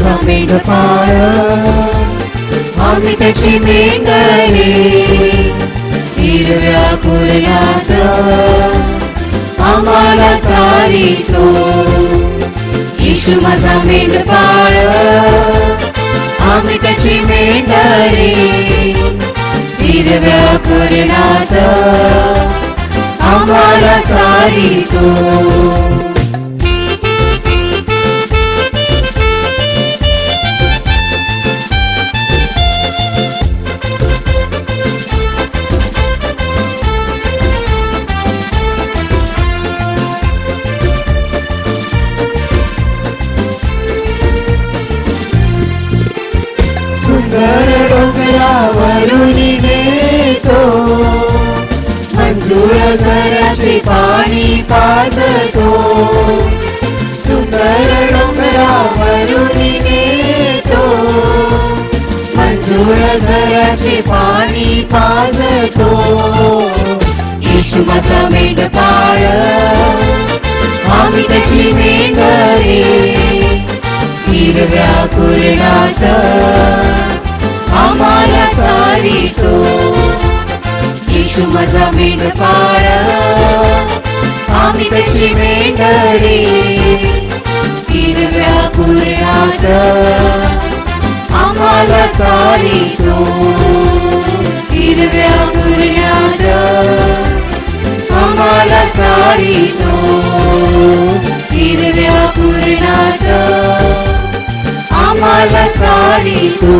माझा मेंढपाळ, आम्ही त्याची मेंढरे, हिरव्या कुरणात आम्हाला चालितो. येशू माझा मेंढपाळ, आम्ही त्याची मेंढरे, हिरव्या कुरणात आम्हाला चालितो. सुंदर डोंगरावरून नेतो, मंजूळ झऱ्याचे पाणी पाजतो. सुंदर डोंगरावरून नेतो, मंजूळ झऱ्याचे पाणी पाजतो. येशू माझा मेंढपाळ, आम्ही त्याची मेंढरे, हिरव्या कुरणात आम्हाला चालितो. येशू माझा मेंढपाळ, आम्ही त्याची मेंढरे, हिरव्या कुरणात आम्हाला चालितो. हिरव्या कुरणात आम्हाला चालितो. हिरव्या कुरणात आम्हाला चालितो.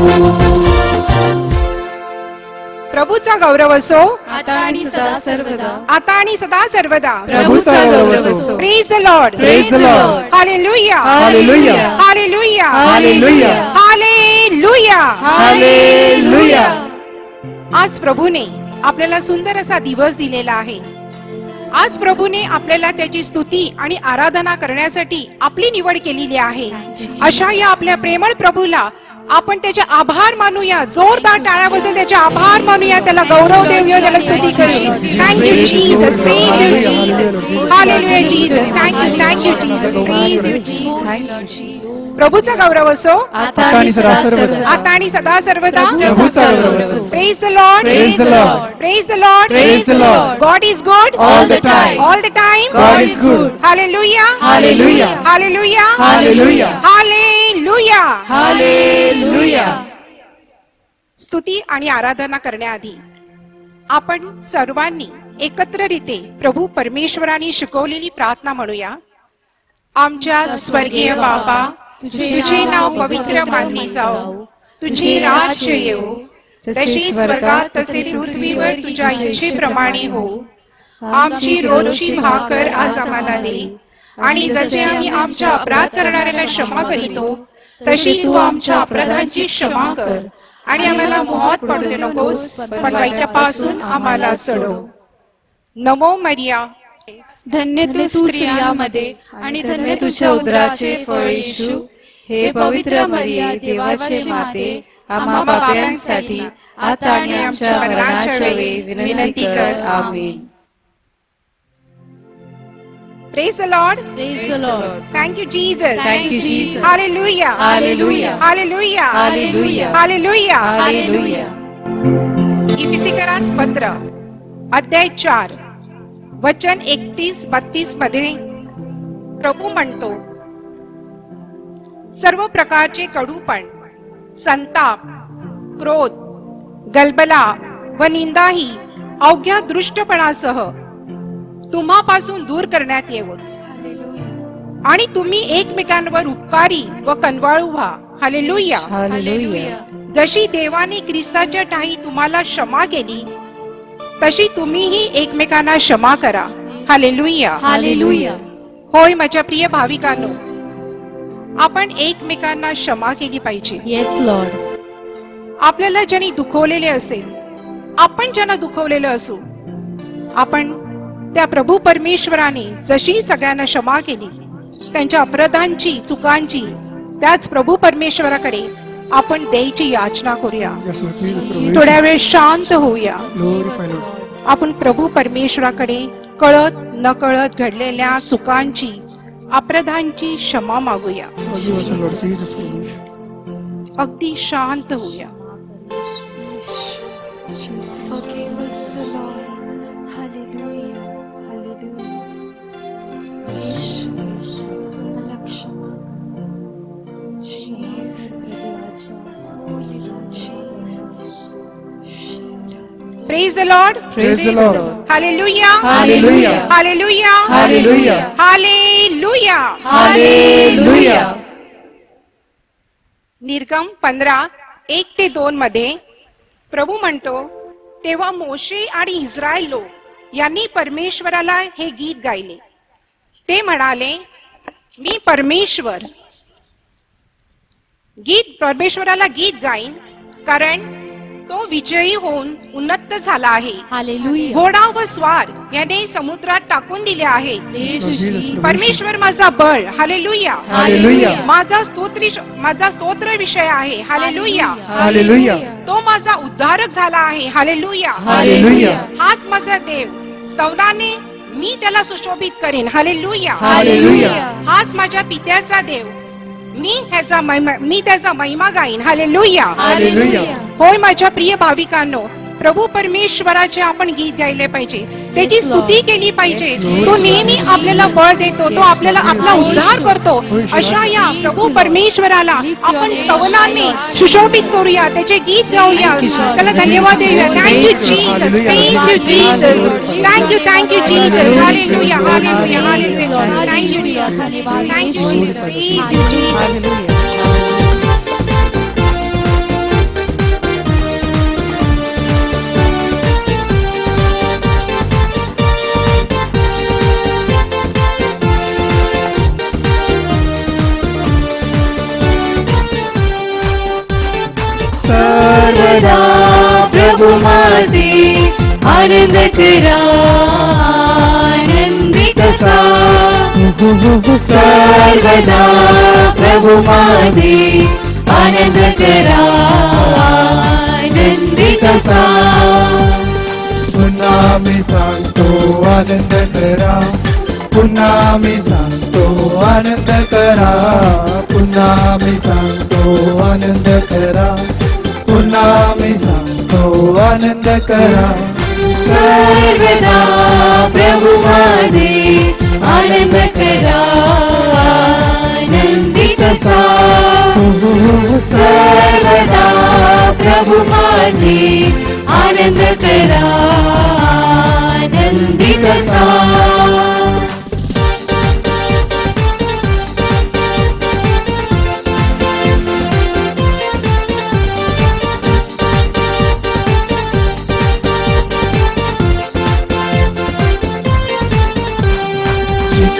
प्रभूचा गौरव असो आता आणि सदा सर्वदा. आता आणि सदा सर्वदा. प्रभूचा गौरव असो. Praise the Lord. Praise the Lord. Hallelujah. Hallelujah. Hallelujah. Hallelujah. Hallelujah. Hallelujah. आज प्रभूने आपल्याला सुंदर असा दिवस दिलेला आहे. आज प्रभूने आपल्याला त्याची स्तुती आणि आराधना करण्यासाठी आपली निवड केलेली आहे. अशा या आपल्या प्रेमळ प्रभूला आपण त्याचे आभार मानूया. जोरदार टाळ्या वाजवून त्याचे आभार मानूया, त्याला गौरव देऊया, त्याला स्तुती करूया. Thank you Jesus. Praise you Jesus. Hallelujah Jesus. Thank you Jesus. Praise you Jesus. प्रभूचा गौरव असो आता आणि सदा सर्वदा. आता आणि सदा सर्वदा. प्रभूचा गौरव असो. Praise the Lord. Praise the Lord. Praise the Lord. Praise the Lord. God is good All the time. All the time. God is good. Hallelujah. Hallelujah. Hallelujah. Hallelujah. Hallelujah. Hallelujah. स्तुती आणि आराधना करण्याआधी आपण सर्वांनी एकत्रिते प्रभू परमेश्वराने शिकवलेली प्रार्थना म्हणूया. आमच्या स्वर्गीय बाबा, तुझे नाव पवित्र मानले जाओ, तुझे राज्य येवो, जसे स्वर्गात तसे पृथ्वीवर तुझ्या इच्छेप्रमाणे हो. आमची रोजची भाकर आज आम्हाला दे, आणि जसे आम्ही आमच्या अपराध करणाऱ्यांना क्षमा करीतो, तशी तू आमच्या अपराधांची क्षमा कर, आणि आम्हाला मोहात पडू दे नकोस, पण वाईटापासून आम्हाला सोडव. नमो मरिया, धन्य तू स्त्रियांमध्ये आणि धन्य तुझ्या उदराचे फळ येशू. हे पवित्र मरिया, देवाची माते, आम्हा पाप्यांसाठी आता आणि आमच्या मरणाच्या वेळी विनंती कर. आमेन. Praise the Lord. Praise the Lord. Thank you Jesus. Thank you Jesus. Hallelujah. Hallelujah. Hallelujah. Hallelujah. Hallelujah. Hallelujah. इफिसिकरास पत्र अध्याय 4 वचन 31-32 मध्ये प्रभू म्हणतो, सर्व प्रकारचे कडूपण, संताप, क्रोध, गलबला व निंदाही अवघ्या दृष्टपणासह तुम्हापासून दूर करण्यात येवो, आणि तुम्ही एकमेकांवर उपकारी व कनवाळू व्हा. हालेलुया. हालेलुया. जशी देवाने ख्रिस्ताच्या ठायी तुम्हाला क्षमा केली, तशी तुम्हीही एकमेकांना क्षमा करा. हालेलुया. हालेलुया. होय माझ्या प्रिय भाविकांनो, आपण एकमेकांना क्षमा केली पाहिजे. Yes Lord. आपल्याला ज्यांनी दुखवलेले असेल, आपण ज्यांना दुखवलेलं असू, आपण त्या प्रभू परमेश्वराने जशी सगळ्यांना क्षमा केली, त्यांच्या अपराधांची, चुकांची, त्याच प्रभू परमेश्वराकडे आपण द्यायची याचना करूया. थोड्या वेळ शांत होऊया. आपण प्रभू परमेश्वराकडे कळत नकळत घडलेल्या चुकांची, अपराधांची क्षमा मागूया. अगदी शांत होऊया. Forgive us, Lord. Hallelujah. Hallelujah. येशू, मला क्षमा कर. Jesus. Holy Lord Jesus. Praise the Lord. Praise the Lord. Hallelujah. Hallelujah. Hallelujah. Hallelujah. Hallelujah. Hallelujah. निर्गम 15:1-2 मध्ये प्रभू म्हणतो, तेव्हा मोशे आणि इस्रायल लोक यांनी परमेश्वराला हे गीत गायले. ते म्हणाले, मी परमेश्वराला गीत गाईन, कारण तो विजयी होऊन उन्नत झाला आहे. Hallelujah. घोडा व स्वार याने समुद्रात टाकून दिले आहे. येशू. परमेश्वर माझा बळ. हालेलुया. Hallelujah. माझा स्तोत्र विषय आहे. हालेलुया. Hallelujah. तो माझा उद्धारक झाला आहे. हालेलुया. Hallelujah. हाच माझा देव, स्तवनाने मी त्याला सुशोभित करेन. हालेलुया. Hallelujah. हाच माझ्या पित्याचा देव, मी त्याचा महिमा गाईन. हालेलुया. Hallelujah. होय माझ्या प्रिय भाविकांनो, प्रभू परमेश्वराचे आपण गीत गायले पाहिजे, त्याची Yes, Lord. स्तुती केली पाहिजे. Yes, Lord. तो नेहमी आपल्याला बळ देतो, तो आपल्याला आपला उद्धार करतो. Yes, अशा या Lord. प्रभू परमेश्वराला Lift your आपण name, स्तवनाने Lord. सुशोभित करूया, त्याचे गीत गाऊया. Thank you, Jesus. त्याला धन्यवाद देऊया. Thank you Praise you. Jesus. Hallelujah. Thank you Jesus. Thank you Jesus. Hallelujah. Hallelujah. Hallelujah. Hallelujah. Thank you Hallelujah. Jesus. Hallelujah. Thank you Jesus. Thank you Jesus. Hallelujah. सर्वदा प्रभु माते आनंद करा, आनंदित सा. सर्वदा प्रभु माते आनंद करा, आनंदित सा. पुन्हा मी सांगतो आनंद करा, पुन्हा मी सांगतो आनंद करा, पुन्हा मी सांगतो आनंद करा, पुन्हा मी सांगतो आनंद करा. सर्वदा प्रभु माते आनंद करा, आनंदित सा. सर्वदा प्रभु माते आनंद करा, आनंदित सा.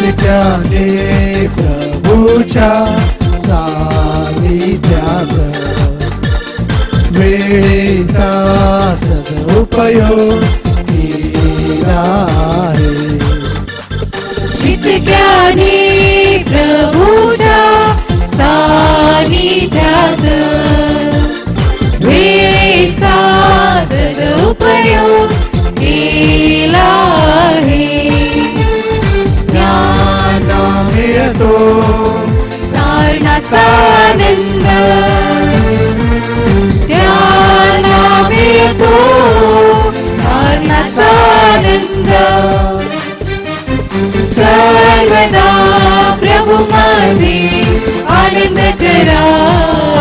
चित्त्याने प्रभूच्या सानिध्यात वेळेचा सदुपयोग केला आहे. चित्त्याने प्रभूच्या सानिध्यात वेळेचा सदुपयोग केला आहे. ज्ञाना मिळतो तारणाचा आनंद, ज्ञाना मिळतो तारणाचा आनंद. सर्वदा प्रभु माते आनंद करा,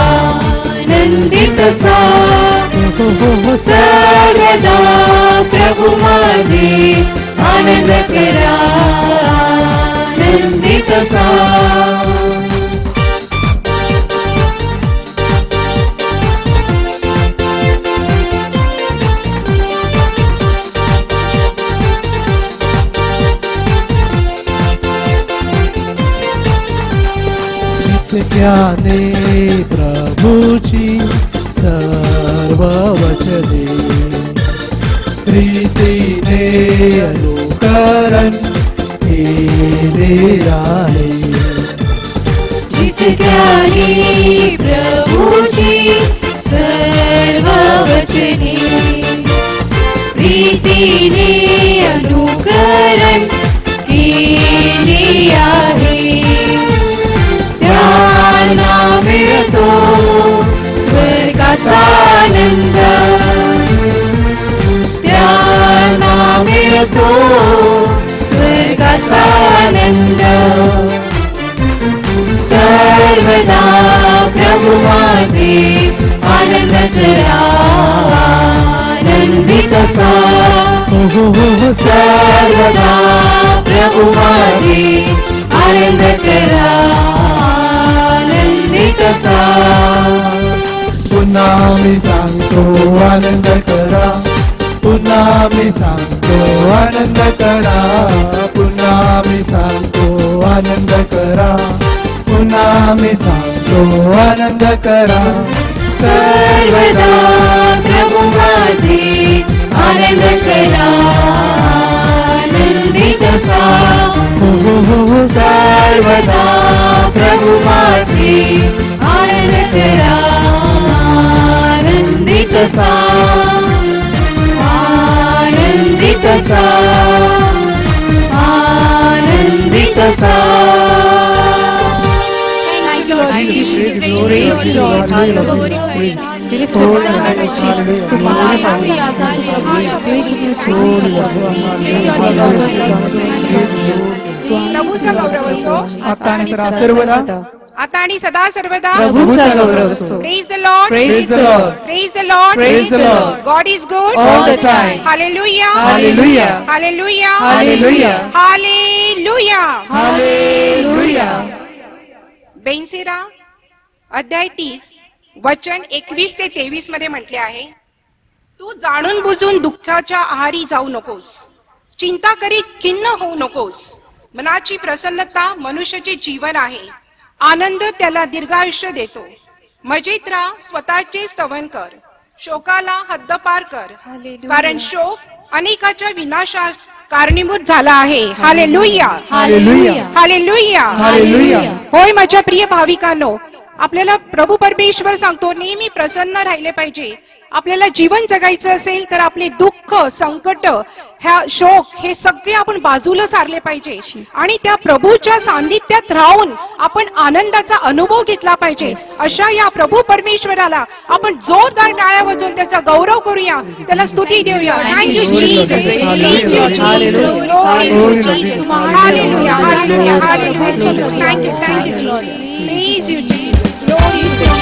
आनंदित सा. सर्वदा प्रभु माते आनंद करा, आनंदित सा. चित्त्याने प्रभूची सर्व वचने प्रीतीने अनुकरण केले आहे. चित्त्याने प्रभूची सर्व वचने प्रीतीने अनुकरण केली आहे. त्यांना मिळतो सर्वदा प्रभु मध्ये आनंद करा, आनंदित असा सर्वदा प्रभु मध्ये आनंद करा, आनंदित असा. पुन्हा मी सांगतो आनंद करा, पुन्हा मी सांगतो आनंद करा, पुन्हा मी सांगतो आनंद करा, पुन्हा मी सांगतो आनंद करा. सर्वदा प्रभु मध्ये आनंद करा, आनंदित असा. सर्वदा प्रभु मध्ये आनंद करा, आनंदित असा, आनंदित असा, आनंदित असा. Thank you, Jesus. Praise the Lord. Hallelujah. We lift up the name of Jesus to magnify प्रभूचा गौरव असो आता आणि सदा सर्वदा, आता आणि सदा सर्वदा. प्रभूचा गौरव असो. Praise the Lord. Praise the Lord. Praise the Lord. Praise the Lord. God is good All the time. Hallelujah. Hallelujah. Hallelujah. Hallelujah. Hallelujah. Hallelujah. बेनसेरा अध्याय 30 वचन 21 ते 23 मध्ये म्हटले आहे, तू जाणून बुजून दुःखाच्या आहारी जाऊ नकोस, चिंता करीत खिन्न होऊ नकोस. मनाची प्रसन्नता मनुष्याचे जीवन आहे, आनंद त्याला दीर्घायुष्य देतो. मजेत राहा, स्वतःचे स्तवन कर, शोकाला हद्दपार कर, कारण शोक अनेकाच्या विनाशास कारणीभूत झाला आहे. हालेलुया. Hallelujah. हालेलुया. Hallelujah. होय माझ्या प्रिय भाविकांनो, आपल्याला प्रभू परमेश्वर सांगतो नेहमी प्रसन्न राहिले पाहिजे. आपल्याला जीवन जगायचं असेल तर आपले दुःख, संकट, ह्या शोक हे सगळे आपण बाजूला सारले पाहिजे आणि त्या प्रभूच्या सान्निध्यात राहून आपण आनंदाचा अनुभव घेतला पाहिजे. अशा या प्रभू परमेश्वराला आपण जोरदार टाळ्या वाजवून त्याचा गौरव करूया, त्याला स्तुती देऊया. Thank you Jesus. Hallelujah. Hallelujah. Hallelujah. Thank you. Thank you Jesus. Praise you Jesus. Glory to Jesus.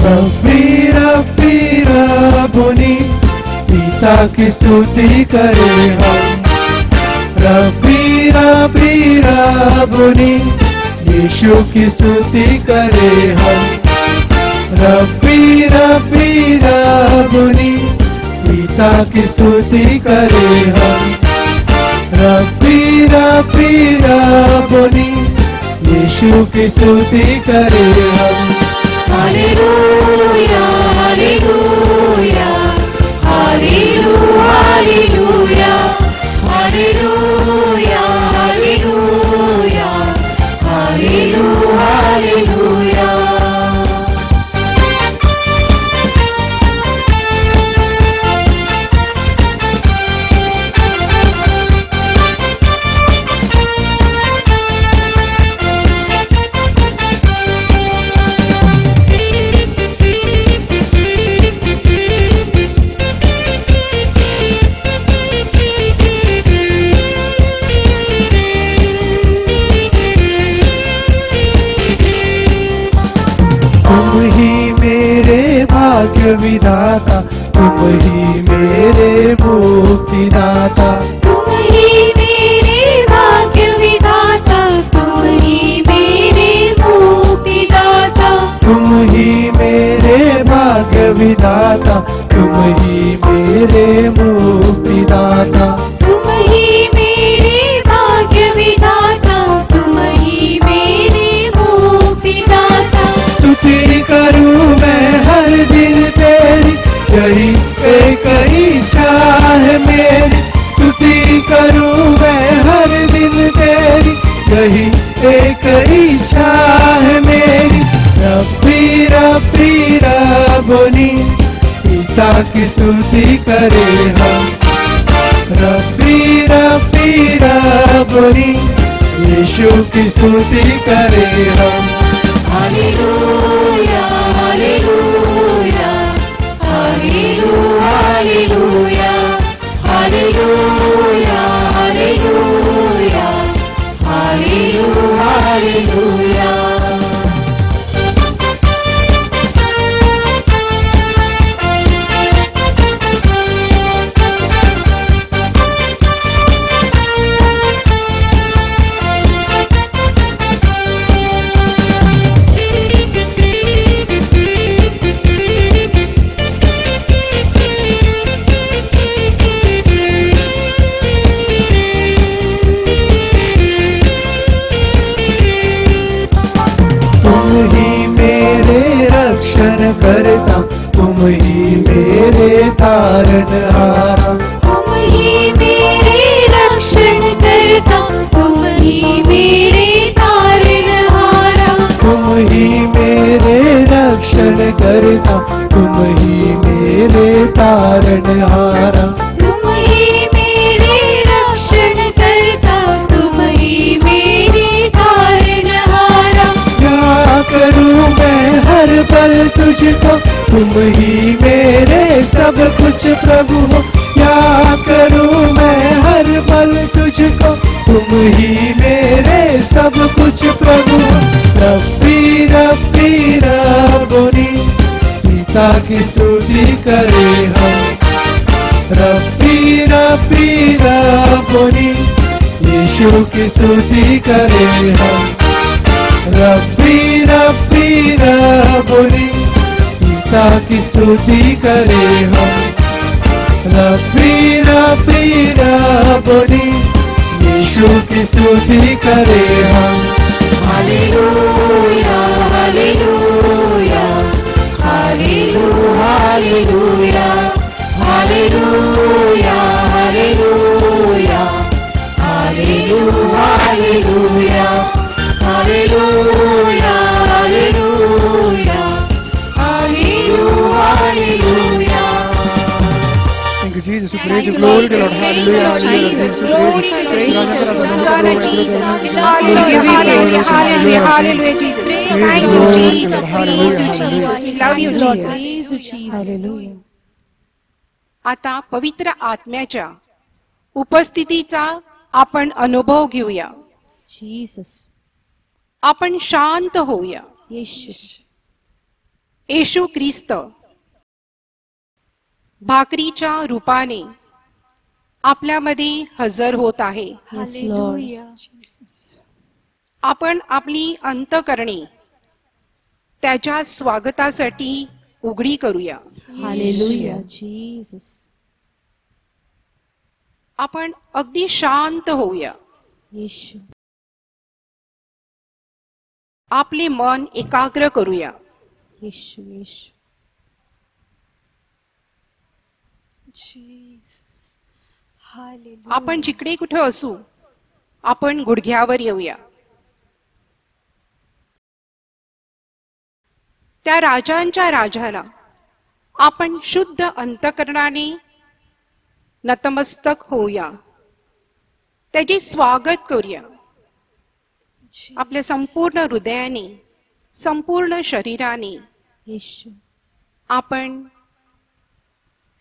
रब्बी रब्बी रब्बुनी, पिता की स्तुति करे हम. रब्बी रब्बी रब्बुनी, यीशु की स्तुति करे हम. रब्बी रब्बी रब्बुनी, पिता की स्तुति करे हम. रब्बी रब्बी रब्बुनी, यीशु की स्तुति करे हम. Hallelujah. Hallelujah. Hallelujah. Hallelujah. Hallelujah. Hallelujah. Hallelujah. भाग्य विधाता, तुम ही मेरे मुक्तिदाता. तुम ही मेरे भाग्य विधाता, तुम ही मेरे मुक्तिदाता. तुम ही मेरे भाग्य विधाता, तुम ही मेरे मुक्तिदाता. तुम ही मेरे भाग्य विधाता, तुम ही मेरे मुक्तिदाता. स्तुति करूं मैं हर दिन तेरी, यही एक इच्छा है मेरी. स्तुति करूं मैं हर दिन तेरी, यही एक इच्छा है मेरी. रब्बी रब्बी पिता की स्तुति करें हम। रब्बी रब्बी रब्बोनी, यीशु की स्तुति करें हम। Hallelujah hallelujah hallelujah hallelujah hallelujah hallelujah hallelujah hallelujah. करता, तुम ही मेरे तारनहारा। तुम ही मेरे रक्षण करता, तुम ही मेरे तारणहारा। तुम ही मेरे रक्षण करता, तुम ही मेरे तारनहारा। तुम ही मेरे रक्षण करता, तुम ही मेरे तारणहारा। क्या करूं मैं हर पल तुझको, तुम ही मेरे सब कुछ प्रभु हो। क्या करूं मैं हर पल तुझको, तुम ही मेरे सब कुछ प्रभु हो। रब्बी रब्बी रब्बोनी, पिता की स्तुति करें हम। रब्बी रब्बी रब्बोनी, यीशु की स्तुति करें हम। रब्बी रब्बी रब्बोनी, पिता की स्तुति करें हम। रब्बी रब्बी रब्बोनी, यीशु की स्तुति करें हम। Hallelujah hallelujah hallelujah hallelujah hallelujah hallelujah hallelujah hallelujah hallelujah hallelujah hallelujah hallelujah. Thank you, Jesus. We praise you. Glory to Lord. Hallelujah. Jesus, glory to Praise Jesus, you, Son of Jesus. Hallelujah, Hallelujah, hallelujah, hallelujah, Jesus. Thank you, Jesus. Praise you, Jesus. We love you, Jesus. Hallelujah. आता पवित्र आत्म्याच्या उपस्थितीचा आपण अनुभव घेऊया. Jesus. आपण शांत होऊया. येशू ख्रिस्त भाकरीच्या रूपाने आपल्यामध्ये हजर होत आहे. आपण आपली अंतःकरणे त्याच्या स्वागतासाठी उघडी करूया. Hallelujah, Jesus. आपण अगदी शांत होऊया. येशू. आपले मन एकाग्र करूया. येशू येशू. Jesus. Hallelujah. आपण जिकडे कुठे असू, आपण गुडघ्यावर येऊया. त्या राजांच्या राजाला आपण शुद्ध अंतःकरणाने नतमस्तक होऊया. त्याचे स्वागत करूया. आपल्या संपूर्ण हृदयाने, संपूर्ण शरीराने येशू. आपण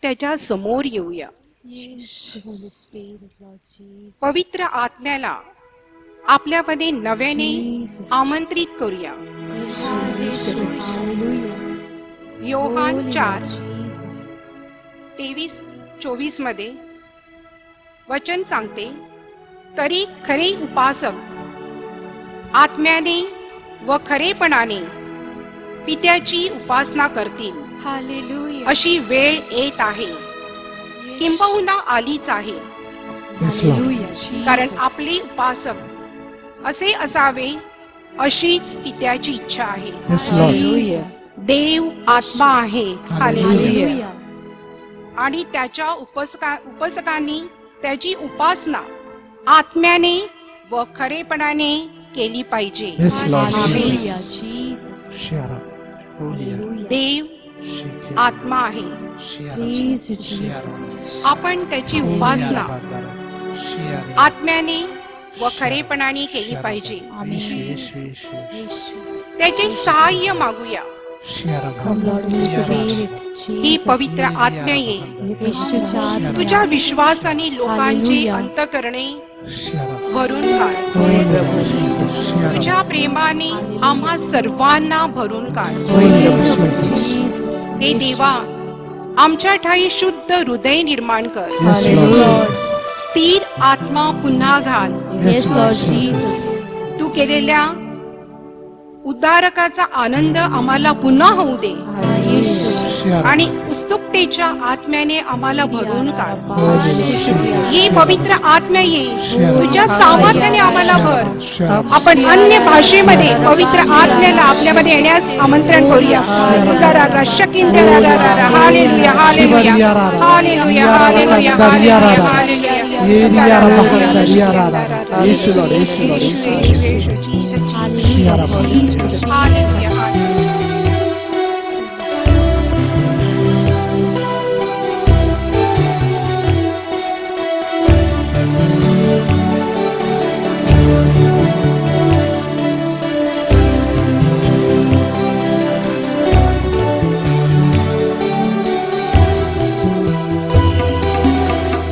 त्याच्या समोर येऊया. Holy Spirit, Lord Jesus. पवित्र आत्म्याला आपल्यामध्ये नव्याने आमंत्रित करूया. Hallelujah. योहान 4 Jesus. 23-24 मध्ये वचन सांगते, तरी खरे उपासक आत्म्याने व खरेपणाने पित्याची उपासना करतील. Hallelujah. अशी वेळ येत आहे, किंबहुना आलीच आहे. Hallelujah, Jesus. कारण आपले उपासक असे असावे अशीच पित्याची इच्छा आहे. Hallelujah. देव आत्मा आहे. हालेलुया. Hallelujah. आणि त्याच्या उपासकांनी त्याची उपासना आत्म्याने व खरेपणाने केली पाहिजे. Yes, Lord. आमेन. Hallelujah, Jesus. Hallelujah. देव आत्मा आहे. Praise you, Jesus. आपण त्याची उपासना आत्म्याने व खरेपणाने केली पाहिजे. त्याचे सहाय्य मागूया. Come, Lord, Spirit, ही पवित्र आत्म्या ये तुझ्या विश्वासाने लोकांचे अंतःकरणे भरून काढ. तुझ्या प्रेमाने आम्हा सर्वांना भरून काढ. हे देवा, आमच्या ठाई शुद्ध हृदय निर्माण कर. स्थिर आत्मा पुन्हा घाल. तू केलेल्या उद्धारकाचा आनंद आम्हाला पुन्हा होऊ दे आणि उत्सुकतेच्या आत्म्याने आम्हाला भरून काढ. ही पवित्र आत्म्या ये तुझ्या सामर्थ्याने आम्हाला भर. आपण अन्य भाषेमध्ये पवित्र आत्म्याला आपल्यामध्ये येण्यास आमंत्रण करूया. हालेलुया, हालेलुया, हालेलुया, हालेलुया,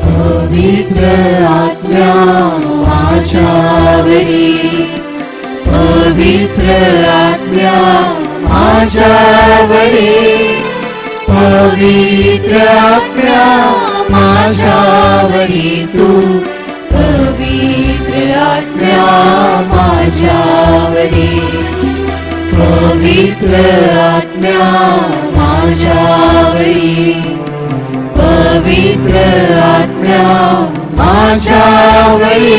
पवित्र आत्म्या माझ्यावरी, पवित्र आत्म्या माझ्यावरी, पवित्र आत्म्या माझ्यावरी, तू पवित्र आत्म्या माझ्यावरी, पवित्र आत्म्या माझ्यावरी, पवित्र आत्म्या माझ्यावरी,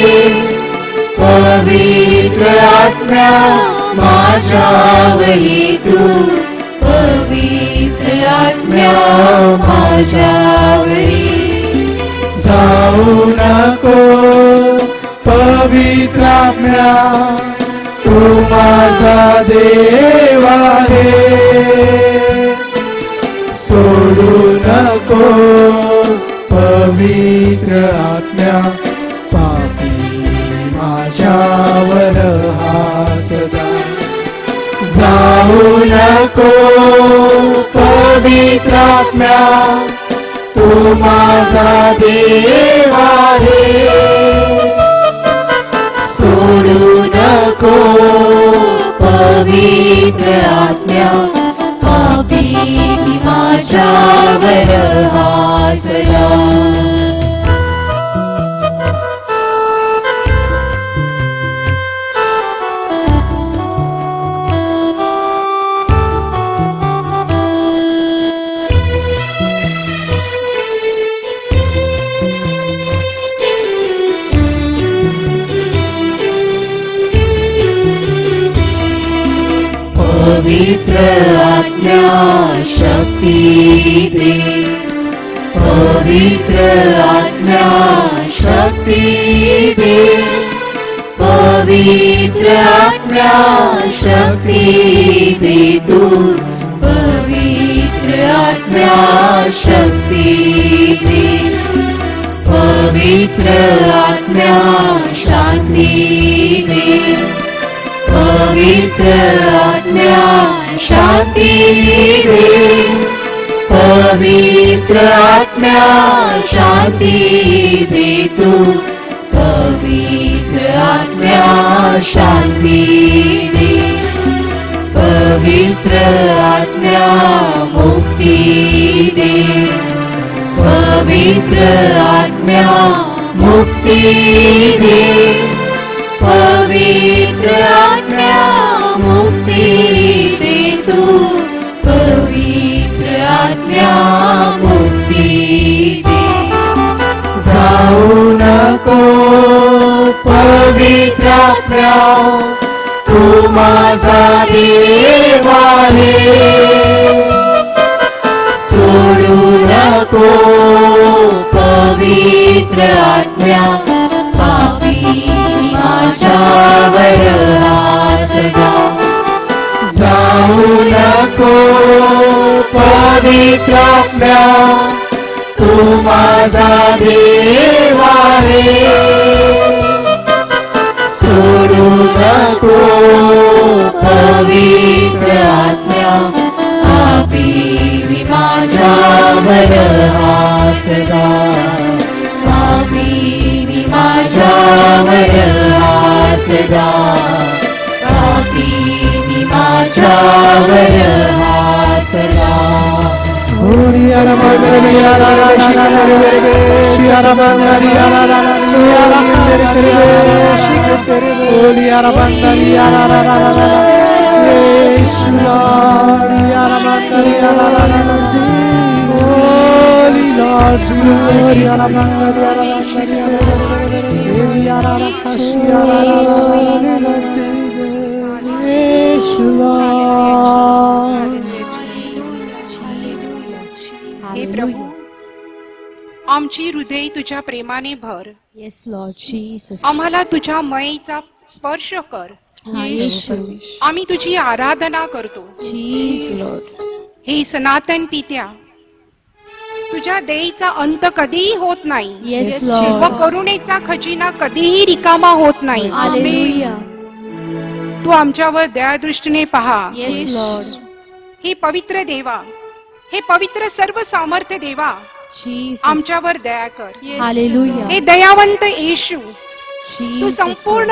पवित्र आत्म्या माझ्यावरी, तू पवित्र आत्म्या माझ्यावरी. जाऊ नको पवित्र आत्म्या, तू माझा देव आहे. सोडू नको पवित्र आत्म्या, पापी माझ्यावर हा सदा. जाऊ नको पवित्र आत्म्या, तू माझा देव आहे. सोडू नको पवित्र आत्म्या, पापी माझ्यावर हासला. पवित्र आत्म्या शक्ती दे, पवित्र आत्म्या शक्ती दे, पवित्र आत्म्या शक्ती दे, तू पवित्र आत्म्या शक्ती दे, पवित्र आत्म्या शांती दे, पवित्र आत्म्या शांती दे, पवित्र आत्म्या शांती दे, तू पवित्र आत्म्या शांती दे, पवित्र आत्म्या मुक्ती दे, पवित्र आत्म्या मुक्ती दे, पवित्र आत्म्या मुक्ती दे, तू पवित्र आत्म्या मुक्ती दे. जाऊ नको पवित्र आत्म्या, तू माझा देव आहे. सोडू नको पवित्र आत्म्या, पापी माझ्यावर हासला. जाऊ नको नको पवित्र आत्म्या तू माझा देव आहे सोडू नको पवित्र आत्म्या पापी मी माझ्यावर सदा पापी मी माझ्यावर सदा पापी मी माझ्यावर सदा हे प्रभू आमची हृदय तुझ्या प्रेमाने भर Yes, Lord Jesus. आम्हाला तुझ्या मयेचा स्पर्श कर आम्ही तुझी आराधना करतो Jesus, Lord. हे सनातन पित्या तुझ्या दयेचा अंत कधीही होत नाही Yes, व Lord. करुणेचा खजिना कधीही रिकामा होत नाही Hallelujah. तू आमच्यावर दयादृष्टीने पहा Yes, Lord. हे पवित्र देवा हे पवित्र सर्व सामर्थ्य देवा Jesus. आमच्यावर दया कर Hallelujah. हे दयावंत येशू तू Jesus, संपूर्ण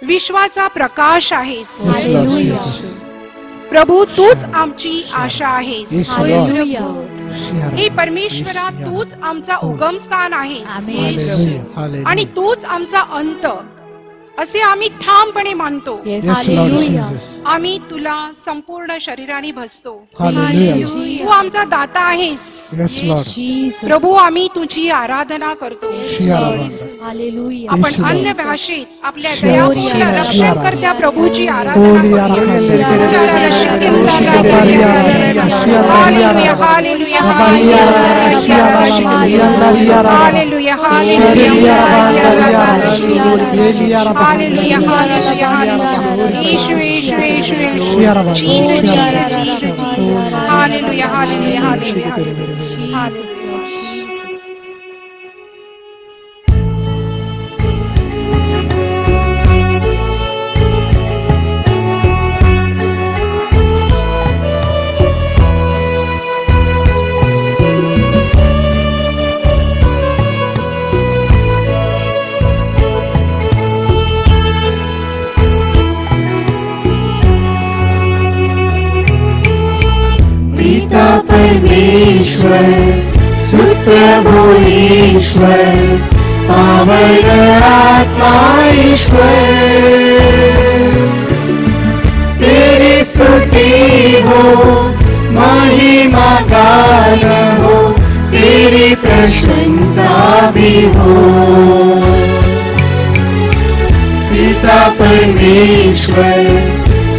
विश्वाचा प्रकाश आहेस Hallelujah. प्रभू तूच आमची आशा आहेस Hallelujah. हे परमेश्वरा तूच आमचा उगमस्थान आहेस Amen. आणि तूच आमचा अंत असे आम्ही ठामपणे मानतो Yes, Hallelujah. आम्ही तुला संपूर्ण शरीराने भजतो Hallelujah. तू आमचा दाता आहेस Jesus. प्रभू आम्ही तुझी आराधना करतो Hallelujah. आपण अन्य भाषेत आपल्या दयापूर्ण रक्षणकर्त्या प्रभूची आराधना पिता परमेश्वर सुप्रभु ईश्वर पावन आत्मा ईश्वर तेरी स्तुति हो महिमा गान हो तेरी प्रशंसा भी हो पिता परमेश्वर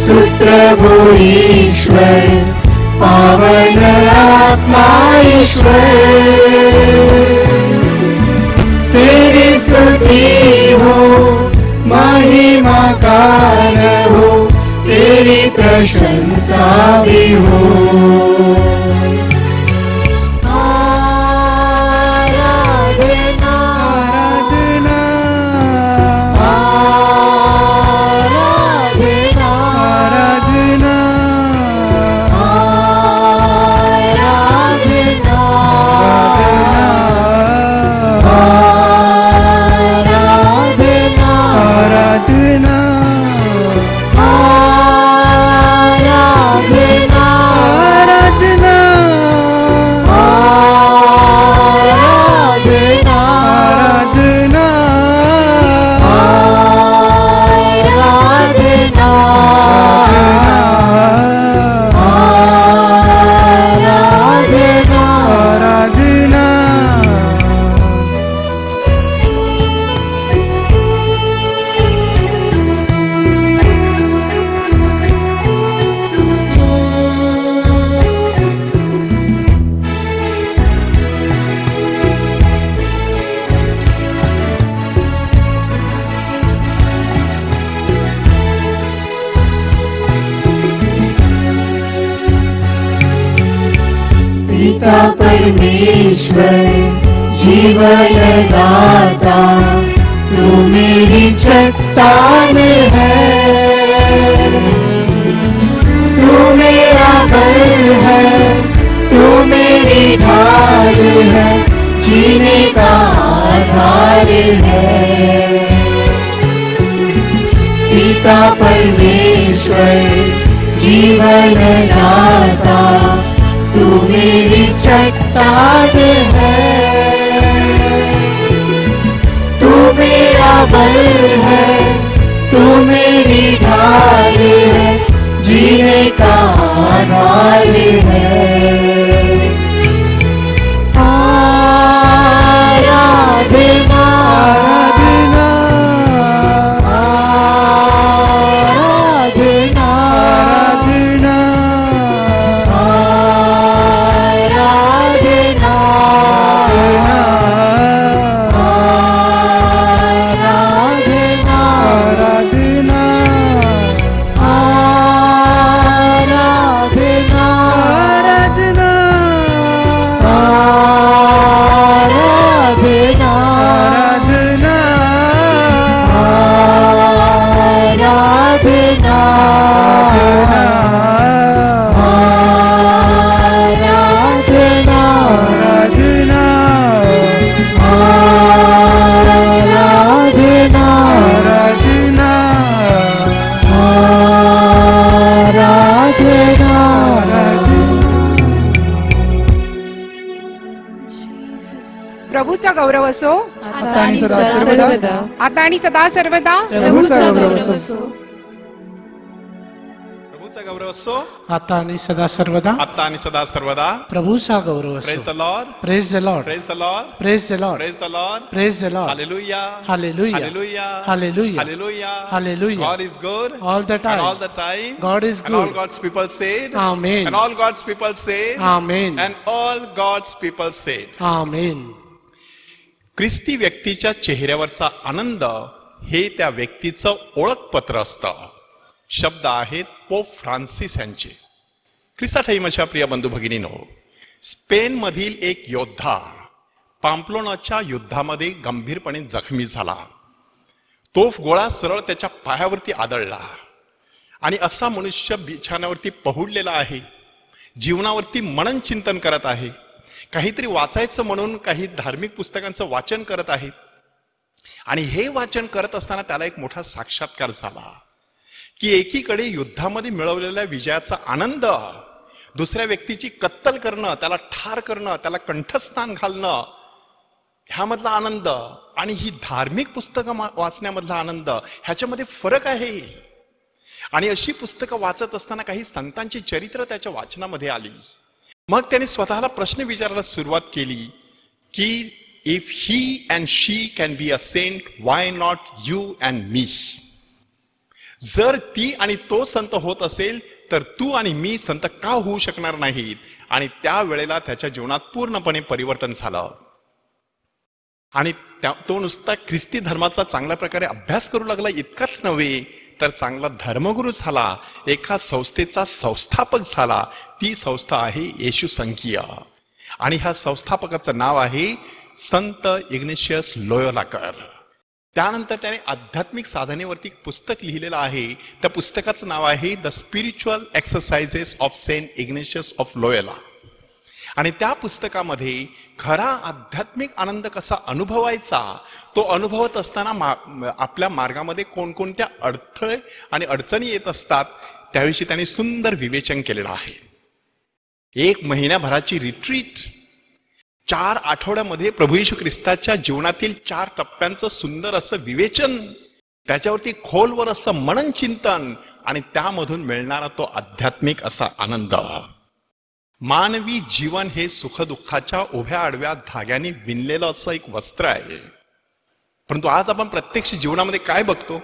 सुप्रभु ईश्वर पावन आत्मा ईश्वर तेरी स्तुति हो महिमा गान हो तेरी प्रशंसा भी हो आराधना आराधना आराधना आराधना आराधना पिता परमेश्वर जीवन दाता, तू मेरी चट्टान है, तू मेरा बल है, तू मेरी ढाल है, जीने का आधार है। पिता परमेश्वर जीवन दाता, तू मेरी चट्टान है, तू मेरा बल है, तू मेरी ढाल है, जीने का आधार है। आराधना आराधना आराधना आराधना आराधना आराधना आराधना आराधना आराधना आराधना आराधना आराधना आराधना आराधना आराधना आराधना। प्रभूचा गौरव असो आता आणि सदा सर्वदा आता आणि सदा सर्वदा प्रभूचा गौरव असो. प्रभूचा गौरव असो आता आणि सदा सर्वदा आता आणि सदा सर्वदा. प्रभूचा गौरव प्रेज असो. The Lord, praise the Lord, praise the Lord, praise the Lord, praise the Lord, praise the Lord. Hallelujah, Hallelujah. Hallelujah, Hallelujah. Hallelujah, Hallelujah. God is good All the time. and all the time. God is And all good. God's people said. Amen. And all God's people said. Amen. And all God's people said. Amen. ख्रिस्ती व्यक्तीच्या चेहऱ्यावरचा आनंद हे त्या व्यक्तीचं ओळखपत्र असतं. शब्द आहेत pope Francis यांचे. ख्रिस्ताठाई माझ्या प्रिय बंधू भगिनीनो, स्पेन मधील एक योद्धा पाम्प्लोनाच्या युद्धामध्ये गंभीरपणे जखमी झाला. तोफ गोळा सरळ त्याच्या पायावरती आदळला आणि असा मनुष्य बिछाण्यावरती पहुडलेला आहे, जीवनावरती मनन चिंतन करत आहे, काहीतरी वाचायचं म्हणून काही धार्मिक पुस्तकांचं वाचन करत आहे. आणि हे वाचन करत असताना त्याला एक मोठा साक्षात्कार झाला की एकीकडे युद्धामध्ये मिळवलेल्या विजयाचा आनंद, दुसऱ्या व्यक्तीची कत्तल करणं, त्याला ठार करणं, त्याला कंठस्थान घालणं, ह्यामधला आनंद आणि ही धार्मिक पुस्तकं वाचण्यामधला आनंद, ह्याच्यामध्ये फरक आहे. आणि अशी पुस्तकं वाचत असताना काही संतांची चरित्र त्याच्या वाचनामध्ये आली. मग त्याने स्वतःला प्रश्न विचारायला सुरुवात केली की if he and she can be a saint, why not you and me? जर ती आणि तो संत होत असेल तर तू आणि मी संत का होऊ शकणार नाहीत? आणि त्यावेळेला त्याच्या जीवनात पूर्णपणे परिवर्तन झालं. आणि तो नुसता ख्रिस्ती धर्माचा चांगल्या प्रकारे अभ्यास करू लागला इतकाच नव्हे तर चांगला धर्मगुरू झाला, एका संस्थेचा संस्थापक झाला. ती संस्था आहे येशू संघीय आणि ह्या संस्थापकाचं नाव आहे संत इग्नेशियस लोयोलाकर. त्यानंतर त्याने आध्यात्मिक साधनेवरती पुस्तक लिहिलेलं आहे. त्या पुस्तकाचं नाव आहे the spiritual exercises of Saint Ignatius of Loyola. आणि त्या पुस्तकामध्ये खरा आध्यात्मिक आनंद कसा अनुभवायचा, तो अनुभवत असताना आपल्या मार्गामध्ये कोणकोणत्या अडथळे आणि अडचणी येत असतात त्याविषयी त्याने सुंदर विवेचन केलेलं आहे. 1 महिन्याभराची रिट्रीट, 4 आठवड्यामध्ये प्रभू येशू ख्रिस्ताच्या जीवनातील 4 टप्प्यांचं सुंदर असं विवेचन, त्याच्यावरती खोलवर असं मनन चिंतन आणि त्यामधून मिळणारा तो आध्यात्मिक असा आनंद. मानवी जीवन हे सुखदुःखाच्या उभ्या आडव्या धाग्याने विणलेलं असं एक वस्त्र आहे. परंतु आज आपण प्रत्यक्ष जीवनामध्ये काय बघतो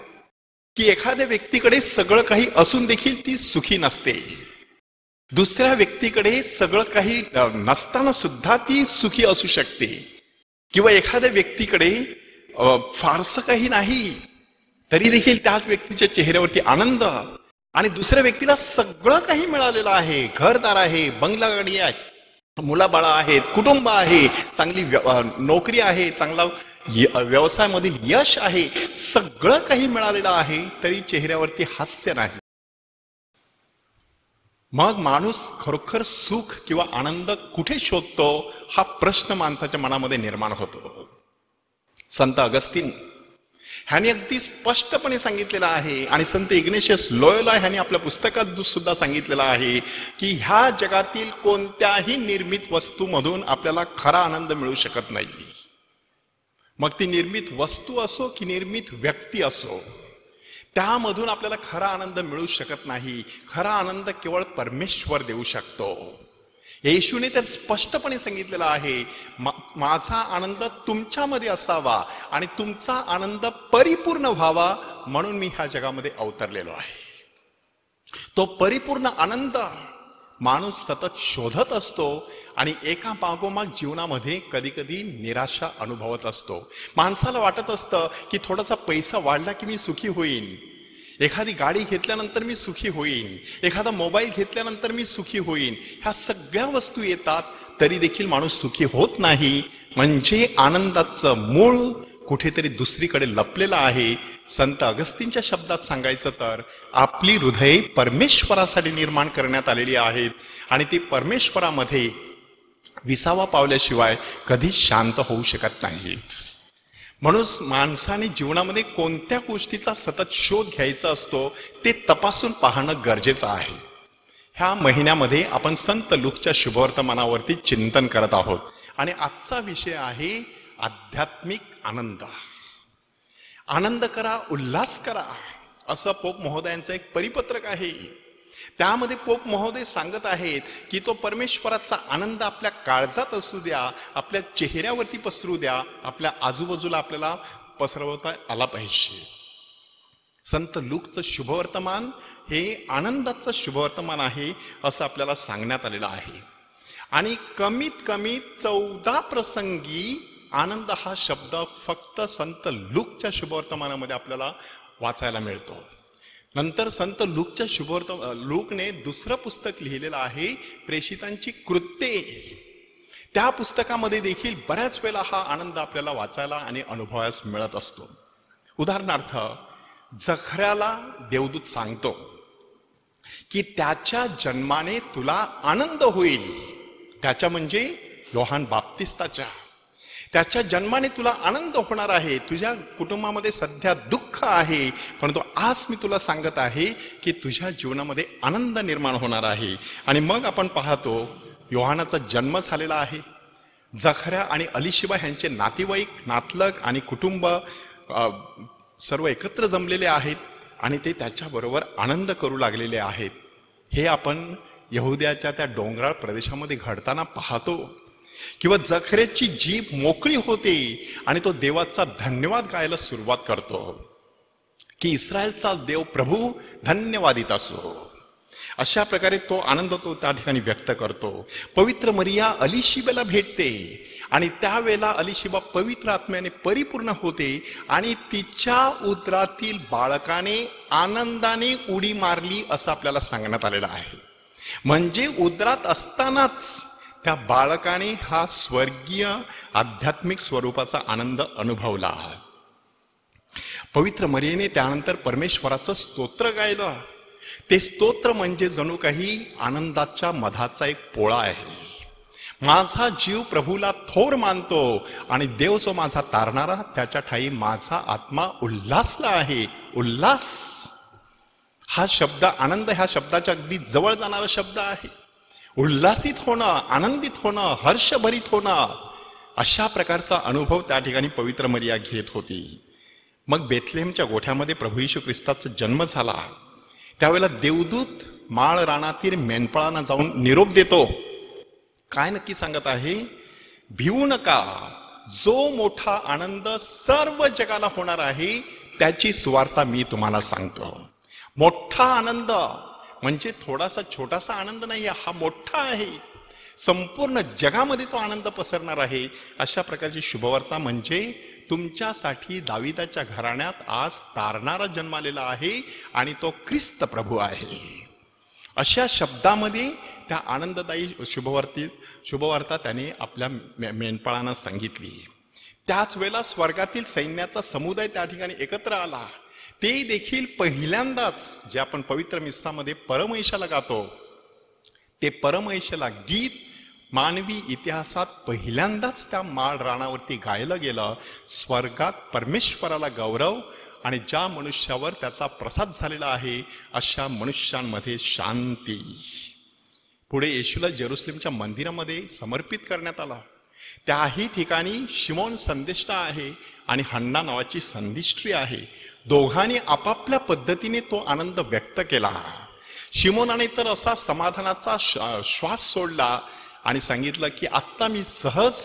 की एखाद्या व्यक्तीकडे सगळं काही असून देखील ती सुखी नसते. दुसऱ्या व्यक्तीकडे सगळं काही नसताना सुद्धा ती सुखी असू शकते. किंवा एखाद्या व्यक्तीकडे फारसं काही नाही तरी देखील त्याच व्यक्तीच्या चेहऱ्यावरती आनंद, आणि दुसऱ्या व्यक्तीला सगळं काही मिळालेलं आहे, घरदार आहे, बंगला गाडी आहे, मुलाबाळा आहेत, कुटुंब आहे, चांगली नोकरी आहे, चांगला व्यवसायामधील यश आहे, सगळं काही मिळालेलं आहे, तरी चेहऱ्यावरती हास्य नाही. मग माणूस खरोखर सुख किंवा आनंद कुठे शोधतो हा प्रश्न माणसाच्या मनामध्ये निर्माण होतो. संत अगस्तीन ह्यांनी अगदी स्पष्टपणे सांगितलेलं आहे आणि संत इग्नेशियस लोयोला ह्यांनी आपल्या पुस्तकात सुद्धा सांगितलेलं आहे की ह्या जगातील कोणत्याही निर्मित वस्तूमधून आपल्याला खरा आनंद मिळू शकत नाही. मग ती निर्मित वस्तू असो की निर्मित व्यक्ती असो, त्यामधून आपल्याला खरा आनंद मिळू शकत नाही. खरा आनंद केवळ परमेश्वर देऊ शकतो. येशूने तर स्पष्टपणे सांगितलेलं आहे, माझा आनंद तुमच्यामध्ये असावा आणि तुमचा आनंद परिपूर्ण व्हावा म्हणून मी ह्या जगामध्ये अवतरलेलो आहे. तो परिपूर्ण आनंद माणूस सतत शोधत असतो आणि एका मागोमाग जीवनामध्ये कधी कधी निराशा अनुभवत असतो. माणसाला वाटत असतं की थोडासा पैसा वाढला की मी सुखी होईन, एखादी गाडी घेतल्यानंतर मी सुखी होईन, एखादा मोबाईल घेतल्यानंतर मी सुखी होईन. ह्या सगळ्या वस्तू येतात तरी देखील माणूस सुखी होत नाही. म्हणजे आनंदाचं मूळ कुठेतरी दुसरीकडे लपलेलं आहे. संत अगस्तींच्या शब्दात सांगायचं तर आपली हृदये परमेश्वरासाठी निर्माण करण्यात आलेली आहेत आणि ती परमेश्वरामध्ये विसावा पावल्याशिवाय कधीच शांत होऊ शकत नाहीत. म्हणून माणसाने जीवनामध्ये कोणत्या गोष्टीचा सतत शोध घ्यायचा असतो ते तपासून पाहणं गरजेचं आहे. ह्या महिन्यामध्ये आपण संत लूकच्या शुभवर्तमानावरती चिंतन करत आहोत आणि आजचा विषय आहे आध्यात्मिक आनंद. आनंद करा, उल्हास करा, असं पोप महोदयांचं एक परिपत्रक आहे. त्यामध्ये पोप महोदय सांगत आहेत की तो परमेश्वराचा आनंद आपल्या काळजात असू द्या, आपल्या चेहऱ्यावरती पसरू द्या, आपल्या आजूबाजूला आपल्याला पसरवता आला पाहिजे. संत लूकचं शुभवर्तमान हे आनंदाचं शुभवर्तमान आहे असं आपल्याला सांगण्यात आलेलं आहे. आणि कमीत कमी 14 प्रसंगी आनंद हा शब्द फक्त संत लूकच्या शुभवर्तमानामध्ये आपल्याला वाचायला मिळतो. नंतर संत लूकच्या लूकने दुसरं पुस्तक लिहिलेलं आहे, प्रेषितांची कृत्ये. त्या पुस्तकामध्ये देखील बऱ्याच वेळेला हा आनंद आपल्याला वाचायला आणि अनुभवायला मिळत असतो. उदाहरणार्थ, जखऱ्याला देवदूत सांगतो की त्याच्या जन्माने तुला आनंद होईल. त्याच्या म्हणजे योहान बाप्तिस्ताच्या, त्याच्या जन्माने तुला आनंद होणार आहे. तुझ्या कुटुंबामध्ये सध्या दुःख आहे, परंतु आज मी तुला सांगत आहे की तुझ्या जीवनामध्ये आनंद निर्माण होणार आहे. आणि मग आपण पाहतो योहानाचा जन्म झालेला आहे. जखऱ्या आणि अलिशिबा ह्यांचे नातेवाईक, नातलग आणि कुटुंब सर्व एकत्र जमलेले आहेत आणि ते त्याच्याबरोबर आनंद करू लागलेले आहेत. हे आपण यहुद्याच्या त्या डोंगराळ प्रदेशामध्ये घडताना पाहतो. किंवा जखऱ्याची जीभ मोकळी होते आणि तो देवाचा धन्यवाद गायला सुरुवात करतो की इस्रायलचा देव प्रभू धन्यवादित असो. अशा प्रकारे तो आनंद तो त्या ठिकाणी व्यक्त करतो. पवित्र मरिया अलिशिबाला भेटते आणि त्यावेळेला अलिशिबा पवित्र आत्म्याने परिपूर्ण होते आणि तिच्या उदरातील बाळकाने आनंदाने उडी मारली असं आपल्याला सांगण्यात आलेलं आहे. म्हणजे उदरात असतानाच त्या बाळकाने हा स्वर्गीय आध्यात्मिक स्वरूपाचा आनंद अनुभवला. पवित्र मरियेने त्यानंतर परमेश्वराचं स्तोत्र गायलं. ते स्तोत्र म्हणजे जणू काही आनंदाच्या मधाचा एक पोळा आहे. माझा जीव प्रभूला थोर मानतो आणि देव जो माझा तारणारा त्याच्या ठाई माझा आत्मा उल्हासला आहे. उल्हास हा शब्द, आनंद ह्या शब्दाच्या अगदी जवळ जाणारा शब्द आहे. उल्हासित होणं, आनंदित होणं, हर्षभरित होणं, अशा प्रकारचा अनुभव त्या ठिकाणी पवित्र मरिया घेत होती. मग बेथलेहमच्या गोठ्यामध्ये प्रभू येशू ख्रिस्ताचा जन्म झाला. त्यावेळेला देवदूत माळ रानातील मेंढपाळांना जाऊन निरोप देतो. काय नक्की सांगत आहे? भिवू नका, जो मोठा आनंद सर्व जगाला होणार आहे त्याची सुवार्ता मी तुम्हाला सांगतो. मोठा आनंद म्हणजे थोडासा छोटासा आनंद नाही, हा मोठा आहे. संपूर्ण जगामध्ये तो आनंद पसरणार आहे. अशा प्रकारची शुभवार्ता म्हणजे तुमच्यासाठी दाविदाच्या घराण्यात आज तारणारा जन्मालेला आहे आणि तो ख्रिस्त प्रभू आहे. अशा शब्दामध्ये त्या आनंददायी शुभवार्ता त्याने आपल्या मेंढपाळांना सांगितली. त्याच वेळेला स्वर्गातील सैन्याचा समुदाय त्या ठिकाणी एकत्र आला. ते देखील पहिल्यांदाच जे आपण पवित्र मिस्सामध्ये परमैशाला गातो, ते परमैशाला गीत मानवी इतिहासात पहिल्यांदाच त्या माळ रानावरती गायलं गेलं. स्वर्गात परमेश्वराला गौरव आणि ज्या मनुष्यावर त्याचा प्रसाद झालेला आहे अशा मनुष्यांमध्ये शांती. पुढे येशूला जेरुसलेमच्या मंदिरामध्ये समर्पित करण्यात आला. त्याही ठिकाणी शिमोन संदेष्टा आहे आणि हन्ना नावाची संदिष्टी आहे. दोघांनी आपापल्या पद्धतीने तो आनंद व्यक्त केला. शिमोनाने तर असा समाधानाचा श्वास सोडला आणि सांगितलं की आत्ता मी सहज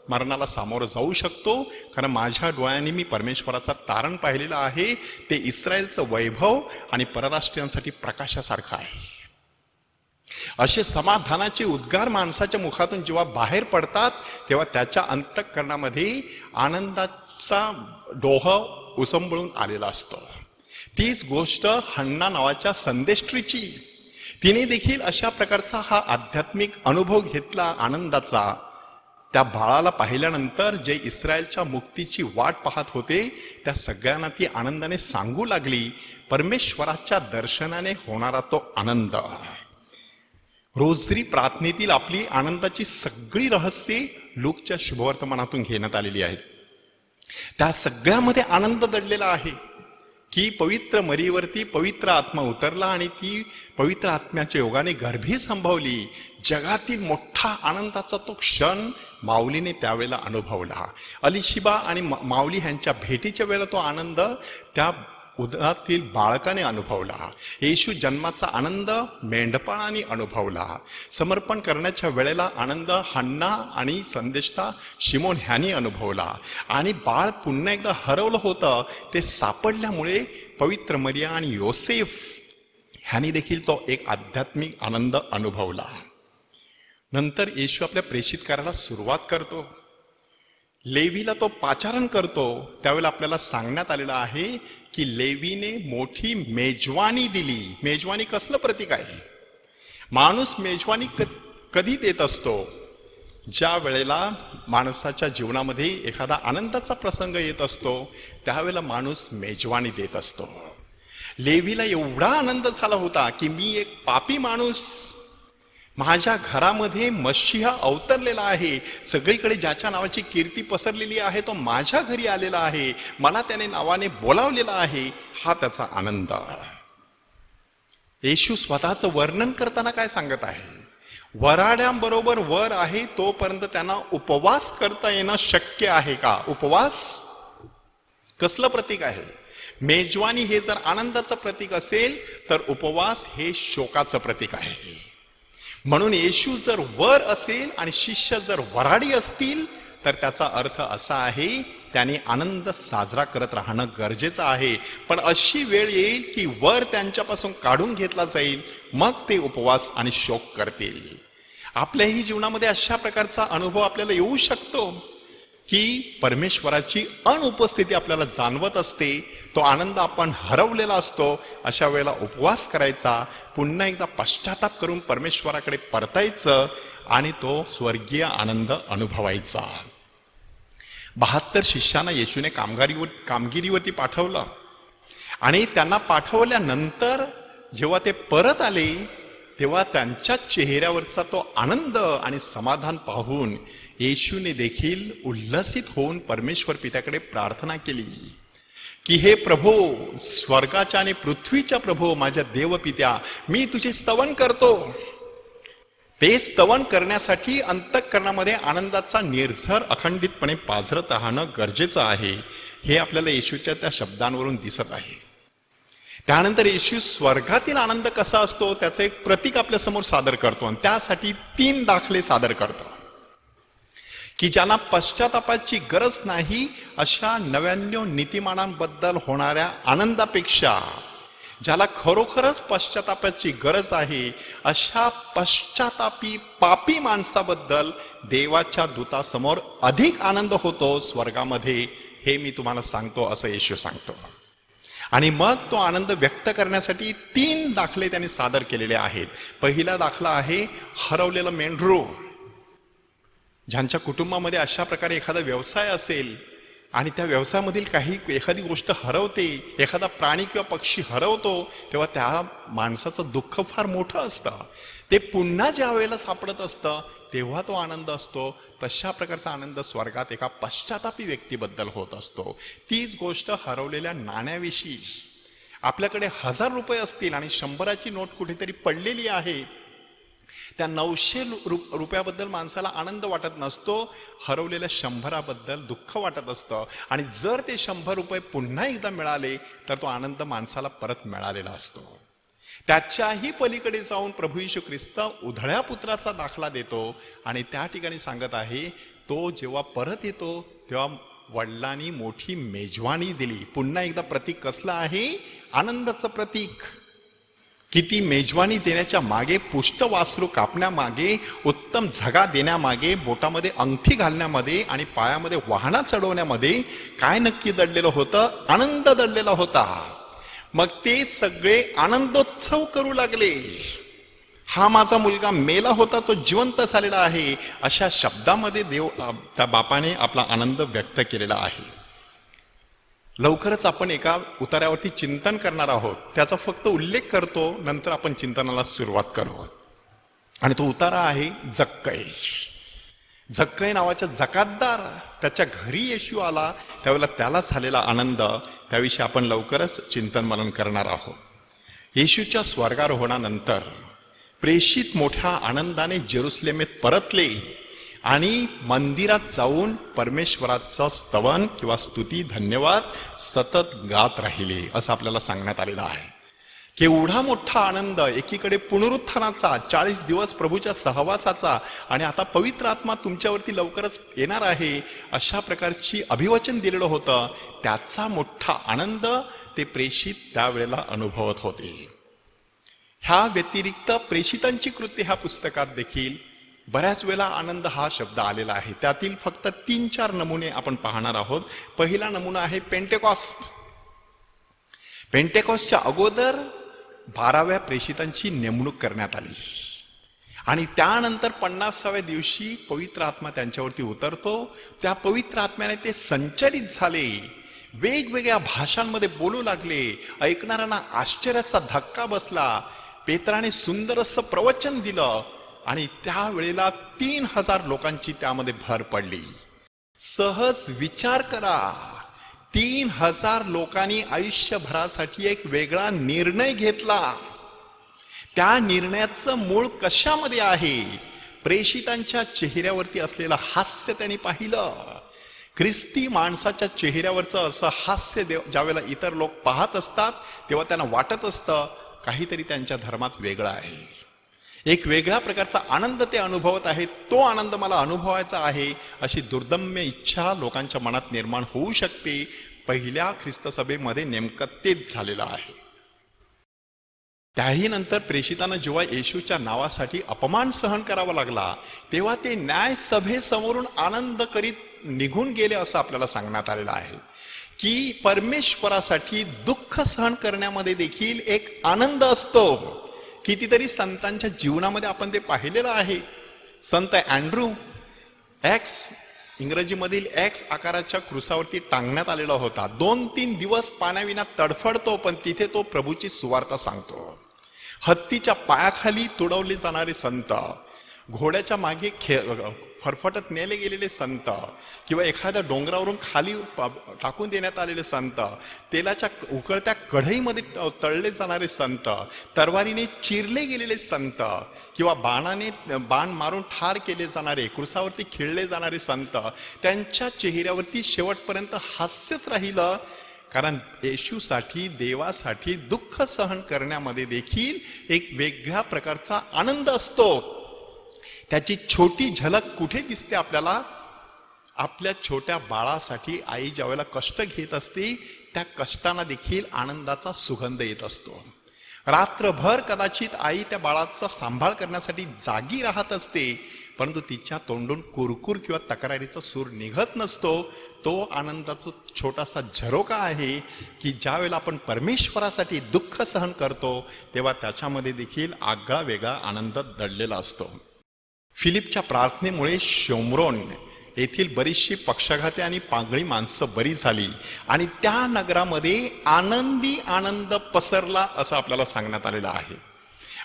मरणाला सामोरं जाऊ शकतो, कारण माझ्या डोळ्यांनी मी परमेश्वराचा तारण पाहिलेलं आहे. ते इस्रायलचं वैभव आणि परराष्ट्रीयांसाठी प्रकाशासारखं आहे. असे समाधानाचे उद्गार माणसाच्या मुखातून जेव्हा बाहेर पडतात तेव्हा त्याच्या अंतःकरणामध्ये आनंदाचा डोह उसंबळून आलेला असतो. तीच गोष्ट हन्ना नावाच्या संदेष्टीची. तिने देखील अशा प्रकारचा हा आध्यात्मिक अनुभव घेतला आनंदाचा. त्या बाळाला पाहिल्यानंतर जे इस्रायलच्या मुक्तीची वाट पाहत होते त्या सगळ्यांना ती आनंदाने सांगू लागली. परमेश्वराच्या दर्शनाने होणारा तो आनंद. रोजरी प्रार्थनेतील आपली आनंदाची सगळी रहस्ये लूकच्या शुभवर्तमानातून घेण्यात आलेली आहेत. त्या सगळ्यामध्ये आनंद दडलेला आहे की पवित्र मरीवरती पवित्र आत्मा उतरला आणि ती पवित्र आत्म्याच्या योगाने गर्भी संभवली. जगातील मोठा आनंदाचा तो क्षण माऊलीने त्यावेळेला अनुभवला. अलिशिबा आणि माऊली ह्यांच्या भेटीच्या वेळेला तो आनंद त्या उदरातील बाळकाने अनुभवला. येशू जन्माचा आनंद मेंढपाळांनी अनुभवला. समर्पण करण्याच्या वेळेला आनंद हन्ना आणि संदेष्टा शिमोन ह्यांनी अनुभवला. आणि बाळ पुन्हा एकदा हरवलं होतं ते सापडल्यामुळे पवित्र मरिया आणि योसेफ ह्यांनी देखील तो एक आध्यात्मिक आनंद अनुभवला. नंतर येशू आपल्या प्रेषित करायला सुरुवात करतो. लेवीला तो पाचारण करतो. त्यावेळेला आपल्याला सांगण्यात आलेलं आहे की लेवीने मोठी मेजवानी दिली. मेजवानी कसलं प्रतीक आहे? माणूस मेजवानी कधी देत असतो? ज्या वेळेला माणसाच्या जीवनामध्ये एखादा आनंदाचा प्रसंग येत असतो त्यावेळेला माणूस मेजवानी देत असतो. लेवीला एवढा आनंद झाला होता की मी एक पापी माणूस, माझ्या घरामध्ये मशिहा अवतरलेला आहे, सगळीकडे ज्याच्या नावाची कीर्ती पसरलेली आहे तो माझ्या घरी आलेला आहे, मला त्याने नावाने बोलावलेला आहे, हा त्याचा आनंद. येशू स्वतःचं वर्णन करताना काय सांगत आहे? वराड्यांबरोबर वर आहे तोपर्यंत त्यांना उपवास करता येणं शक्य आहे का? उपवास कसलं प्रतीक आहे? मेजवानी हे जर आनंदाचं प्रतीक असेल तर उपवास हे शोकाचं प्रतीक आहे. म्हणून येशू जर वर असेल आणि शिष्य जर वराडी असतील तर त्याचा अर्थ असा आहे त्याने आनंद साजरा करत राहणं गरजेचं आहे. पण अशी वेळ येईल की वर त्यांच्यापासून काढून घेतला जाईल, मग ते उपवास आणि शोक करतील. आपल्याही जीवनामध्ये अशा प्रकारचा अनुभव आपल्याला येऊ शकतो की परमेश्वराची अनुपस्थिती आपल्याला जाणवत असते, तो आनंद आपण हरवलेला असतो. अशा वेळेला उपवास करायचा, पुन्हा एकदा पश्चाताप करून परमेश्वराकडे परतायचं आणि तो स्वर्गीय आनंद अनुभवायचा. 72 शिष्यांना येशूने कामगिरीवरती पाठवलं आणि त्यांना पाठवल्यानंतर जेव्हा ते परत आले तेव्हा त्यांच्या चेहऱ्यावरचा तो आनंद आणि समाधान पाहून येशूने देखील उल्लसित होऊन परमेश्वर पित्याकडे प्रार्थना केली की हे प्रभो, स्वर्गाच्या आणि पृथ्वीच्या प्रभो, माझ्या देवपित्या, मी तुझे स्तवन करतो. ते स्तवन करण्यासाठी अंतःकरणामध्ये आनंदाचा निर्झर अखंडितपणे पाझरत राहणं गरजेचं आहे. हे आपल्याला येशूच्या त्या शब्दांवरून दिसत आहे. त्यानंतर येशू स्वर्गातील आनंद कसा असतो त्याचं एक प्रतीक आपल्या समोर सादर करतो आणि त्यासाठी 3 दाखले सादर करतो की ज्यांना पश्चातापाची गरज नाही अशा 99 नीतिमानांबद्दल होणाऱ्या आनंदापेक्षा ज्याला खरोखरच पश्चातापाची गरज आहे अशा पश्चातापी पापी माणसाबद्दल देवाच्या दूतासमोर अधिक आनंद होतो स्वर्गामध्ये. हे मी तुम्हाला सांगतो असं येशू सांगतो. आणि मग तो आनंद व्यक्त करण्यासाठी 3 दाखले त्यांनी सादर केलेले आहेत. पहिला दाखला आहे हरवलेलं मेंढरू. ज्यांच्या कुटुंबामध्ये अशा प्रकारे एखादा व्यवसाय असेल आणि त्या व्यवसायामधील एखादी गोष्ट हरवते, एखादा प्राणी किंवा पक्षी हरवतो, तेव्हा त्या माणसाचं दुःख फार मोठं असतं. ते पुन्हा ज्या वेळेला सापडत असतं तेव्हा तो आनंद असतो. तशा प्रकारचा आनंद स्वर्गात एका पश्चातापी व्यक्तीबद्दल होत असतो. तीच गोष्ट हरवलेल्या नाण्याविषयी. आपल्याकडे 1000 रुपये असतील आणि 100ची नोट कुठेतरी पडलेली आहे, त्या 900 रुपयाबद्दल माणसाला आनंद वाटत नसतो, हरवलेल्या 100बद्दल दुःख वाटत असतं. आणि जर ते 100 रुपये पुन्हा एकदा मिळाले तर तो आनंद माणसाला परत मिळालेला असतो. त्याच्याही पलीकडे जाऊन प्रभू येशू ख्रिस्त उधळ्या पुत्राचा दाखला देतो आणि त्या ठिकाणी सांगत आहे, तो जेव्हा परत येतो तेव्हा वडिलांनी मोठी मेजवानी दिली. पुन्हा एकदा प्रतीक कसलं आहे? आनंदाचं प्रतीक. किती मेजवानी देण्याच्या मागे, पुष्ट वासरू कापण्यामागे, उत्तम झगा देण्यामागे, बोटामध्ये अंगठी घालण्यामध्ये आणि पायामध्ये वाहना चढवण्यामध्ये काय नक्की दडलेलं होतं? आनंद दडलेला होता. मग ते सगळे आनंदोत्सव करू लागले. हा माझा मुलगा मेला होता, तो जिवंत झालेला आहे, अशा शब्दामध्ये देव त्या बापाने आपला आनंद व्यक्त केलेला आहे. लवकरच आपण एका उतार्यावरती चिंतन करणार आहोत, त्याचा फक्त उल्लेख करतो, नंतर आपण चिंतनाला सुरुवात करू. आणि तो उतारा आहे जक्कई. जक्कई नावाच्या जकातदार, त्याच्या घरी येशू आला त्यावेळेला त्याला झालेला आनंद, त्याविषयी आपण लवकरच चिंतन मनन करणार आहोत. येशूच्या स्वर्गारोहणानंतर प्रेषित मोठ्या आनंदाने जेरुसलेमेत परतले आणि मंदिरात जाऊन परमेश्वराचं स्तवन किंवा स्तुती, धन्यवाद सतत गात राहिले, असं आपल्याला सांगण्यात आलेलं आहे. केवढा मोठा आनंद! एकीकडे पुनरुत्थानाचा, 40 दिवस प्रभूच्या सहवासाचा, आणि आता पवित्र आत्मा तुमच्यावरती लवकरच येणार आहे, अशा प्रकारची अभिवचन दिलेलं होतं. त्याचा मोठा आनंद ते प्रेषित त्यावेळेला अनुभवत होते. ह्या व्यतिरिक्त प्रेषितांची कृत्य ह्या पुस्तकात देखील बऱ्याच वेळा आनंद हा शब्द आलेला आहे. त्यातील फक्त 3-4 नमुने आपण पाहणार आहोत. पहिला नमुना आहे पेंटेकॉस्ट. पेंटेकॉस्टच्या अगोदर 12व्या प्रेषितांची नेमणूक करण्यात आली आणि त्यानंतर 50व्या दिवशी पवित्र आत्मा त्यांच्यावरती उतरतो. त्या पवित्र आत्म्याने ते संचलित झाले, वेगवेगळ्या भाषांमध्ये बोलू लागले. ऐकणाऱ्यांना आश्चर्याचा धक्का बसला. पेत्राने सुंदर असं प्रवचन दिलं आणि त्यावेळेला 3000 लोकांची त्यामध्ये भर पडली. सहज विचार करा, 3000 लोकांनी आयुष्यभरासाठी एक वेगळा निर्णय घेतला. त्या निर्णयाचं मूळ कशामध्ये आहे? प्रेषितांच्या चेहऱ्यावरती असलेलं हास्य त्यांनी पाहिलं. ख्रिस्ती माणसाच्या चेहऱ्यावरचं असं हास्य ज्यावेळेला इतर लोक पाहत असतात तेव्हा त्यांना वाटत असतं काहीतरी त्यांच्या धर्मात वेगळं आहे. एक वेगळ्या प्रकारचा आनंद ते अनुभवत आहेत. तो आनंद मला अनुभवायचा आहे, अशी दुर्दम्य इच्छा लोकांच्या मनात निर्माण होऊ शकते. पहिल्या ख्रिस्त सभेमध्ये नेमकं तेच झालेलं आहे. त्याही नंतर प्रेषितांना जेव्हा येशूच्या नावासाठी अपमान सहन करावा लागला तेव्हा ते न्याय सभेसमोरून आनंद करीत निघून गेले, असं आपल्याला सांगण्यात आलेलं आहे की परमेश्वरासाठी दुःख सहन करण्यामध्ये देखील एक आनंद असतो. कितीतरी संतांच्या जीवनामध्ये आपण ते पाहिलेलं आहे. संत अँड्रू एक्स, इंग्रजीमधील एक्स आकाराच्या क्रुसावरती टांगण्यात आलेला होता. 2-3 दिवस पाण्याविना तडफडतो, पण तिथे तो प्रभूची सुवार्ता सांगतो. हत्तीच्या पायाखाली तुडवले जाणारे संत, घोड्याच्या मागे फरफटत नेले गेलेले संत, किंवा एखाद्या डोंगरावरून खाली टाकून देण्यात आलेले संत, तेलाच्या उकळत्या कढईमध्ये तळले जाणारे संत, तरवारीने चिरले गेलेले संत, किंवा बाण मारून ठार केले जाणारे, क्रुसावरती खिळले जाणारे संत, त्यांच्या चेहऱ्यावरती शेवटपर्यंत हास्यच राहिलं. कारण येशूसाठी, देवासाठी दुःख सहन करण्यामध्ये देखील एक वेगळ्या प्रकारचा आनंद असतो. त्याची छोटी झलक कुठे दिसते आपल्याला? आपल्या छोट्या बाळासाठी आई ज्यावेळेला कष्ट घेत असते त्या कष्टांना देखील आनंदाचा सुगंध येत असतो. रात्रभर कदाचित आई त्या बाळाचा सांभाळ करण्यासाठी जागी राहत असते, परंतु तिच्या तोंडून कुरकुर किंवा तक्रारीचा सूर निघत नसतो. तो आनंदाचा छोटासा झरोका आहे की ज्या वेळेला आपण परमेश्वरासाठी दुःख सहन करतो तेव्हा त्याच्यामध्ये देखील आगळा वेगळा आनंद दडलेला असतो. फिलिपच्या प्रार्थनेमुळे शोम्रोन येथील बरीचशी पक्षाघाती आणि पांगळी माणसं बरी झाली आणि त्या नगरामध्ये आनंदी आनंद पसरला असं आपल्याला सांगण्यात आलेलं आहे.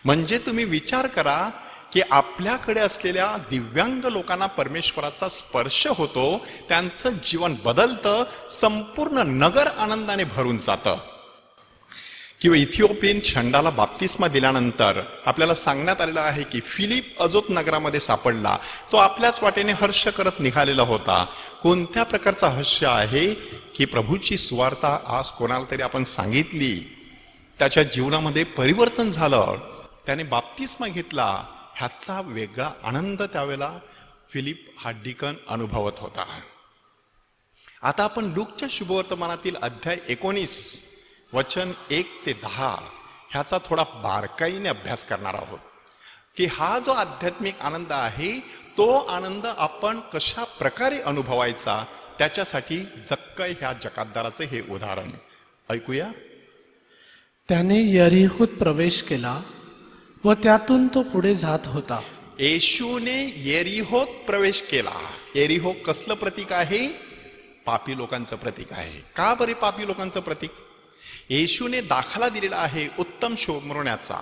म्हणजे तुम्ही विचार करा की आपल्याकडे असलेल्या दिव्यांग लोकांना परमेश्वराचा स्पर्श होतो, त्यांचं जीवन बदलतं, संपूर्ण नगर आनंदाने भरून जातं. किंवा इथिओपियन षंडाला बाप्तिस्मा दिल्यानंतर आपल्याला सांगण्यात आलेलं आहे की फिलिप अजोत नगरामध्ये सापडला. तो आपल्याच वाटेने हर्ष करत निघालेला होता. कोणत्या प्रकारचा हर्ष आहे की प्रभूची सुवार्ता आज कोणाला तरी आपण सांगितली, त्याच्या जीवनामध्ये परिवर्तन झालं, त्याने बाप्तिस्मा घेतला, ह्याचा वेगळा आनंद त्यावेळेला फिलिप हा डिकन अनुभवत होता. आता आपण लूकच्या शुभवर्तमानातील अध्याय 19 वचन 1 ते 10 ह्याचा थोडा बारकाईने अभ्यास करणार आहोत की हा जो आध्यात्मिक आनंद आहे तो आनंद आपण कशा प्रकारे अनुभवायचा, त्याच्यासाठी जक्कय ह्या जकातदाराचे हे उदाहरण ऐकूया. त्याने यरीहोत प्रवेश केला व त्यातून तो पुढे जात होता. येशूने येरिहोत प्रवेश केला. येरिहो कसलं प्रतीक आहे? पापी लोकांचं प्रतीक आहे. का बरे पापी लोकांचं प्रतीक? येशूने दाखला दिलेला आहे उत्तम शोमरोण्याचा.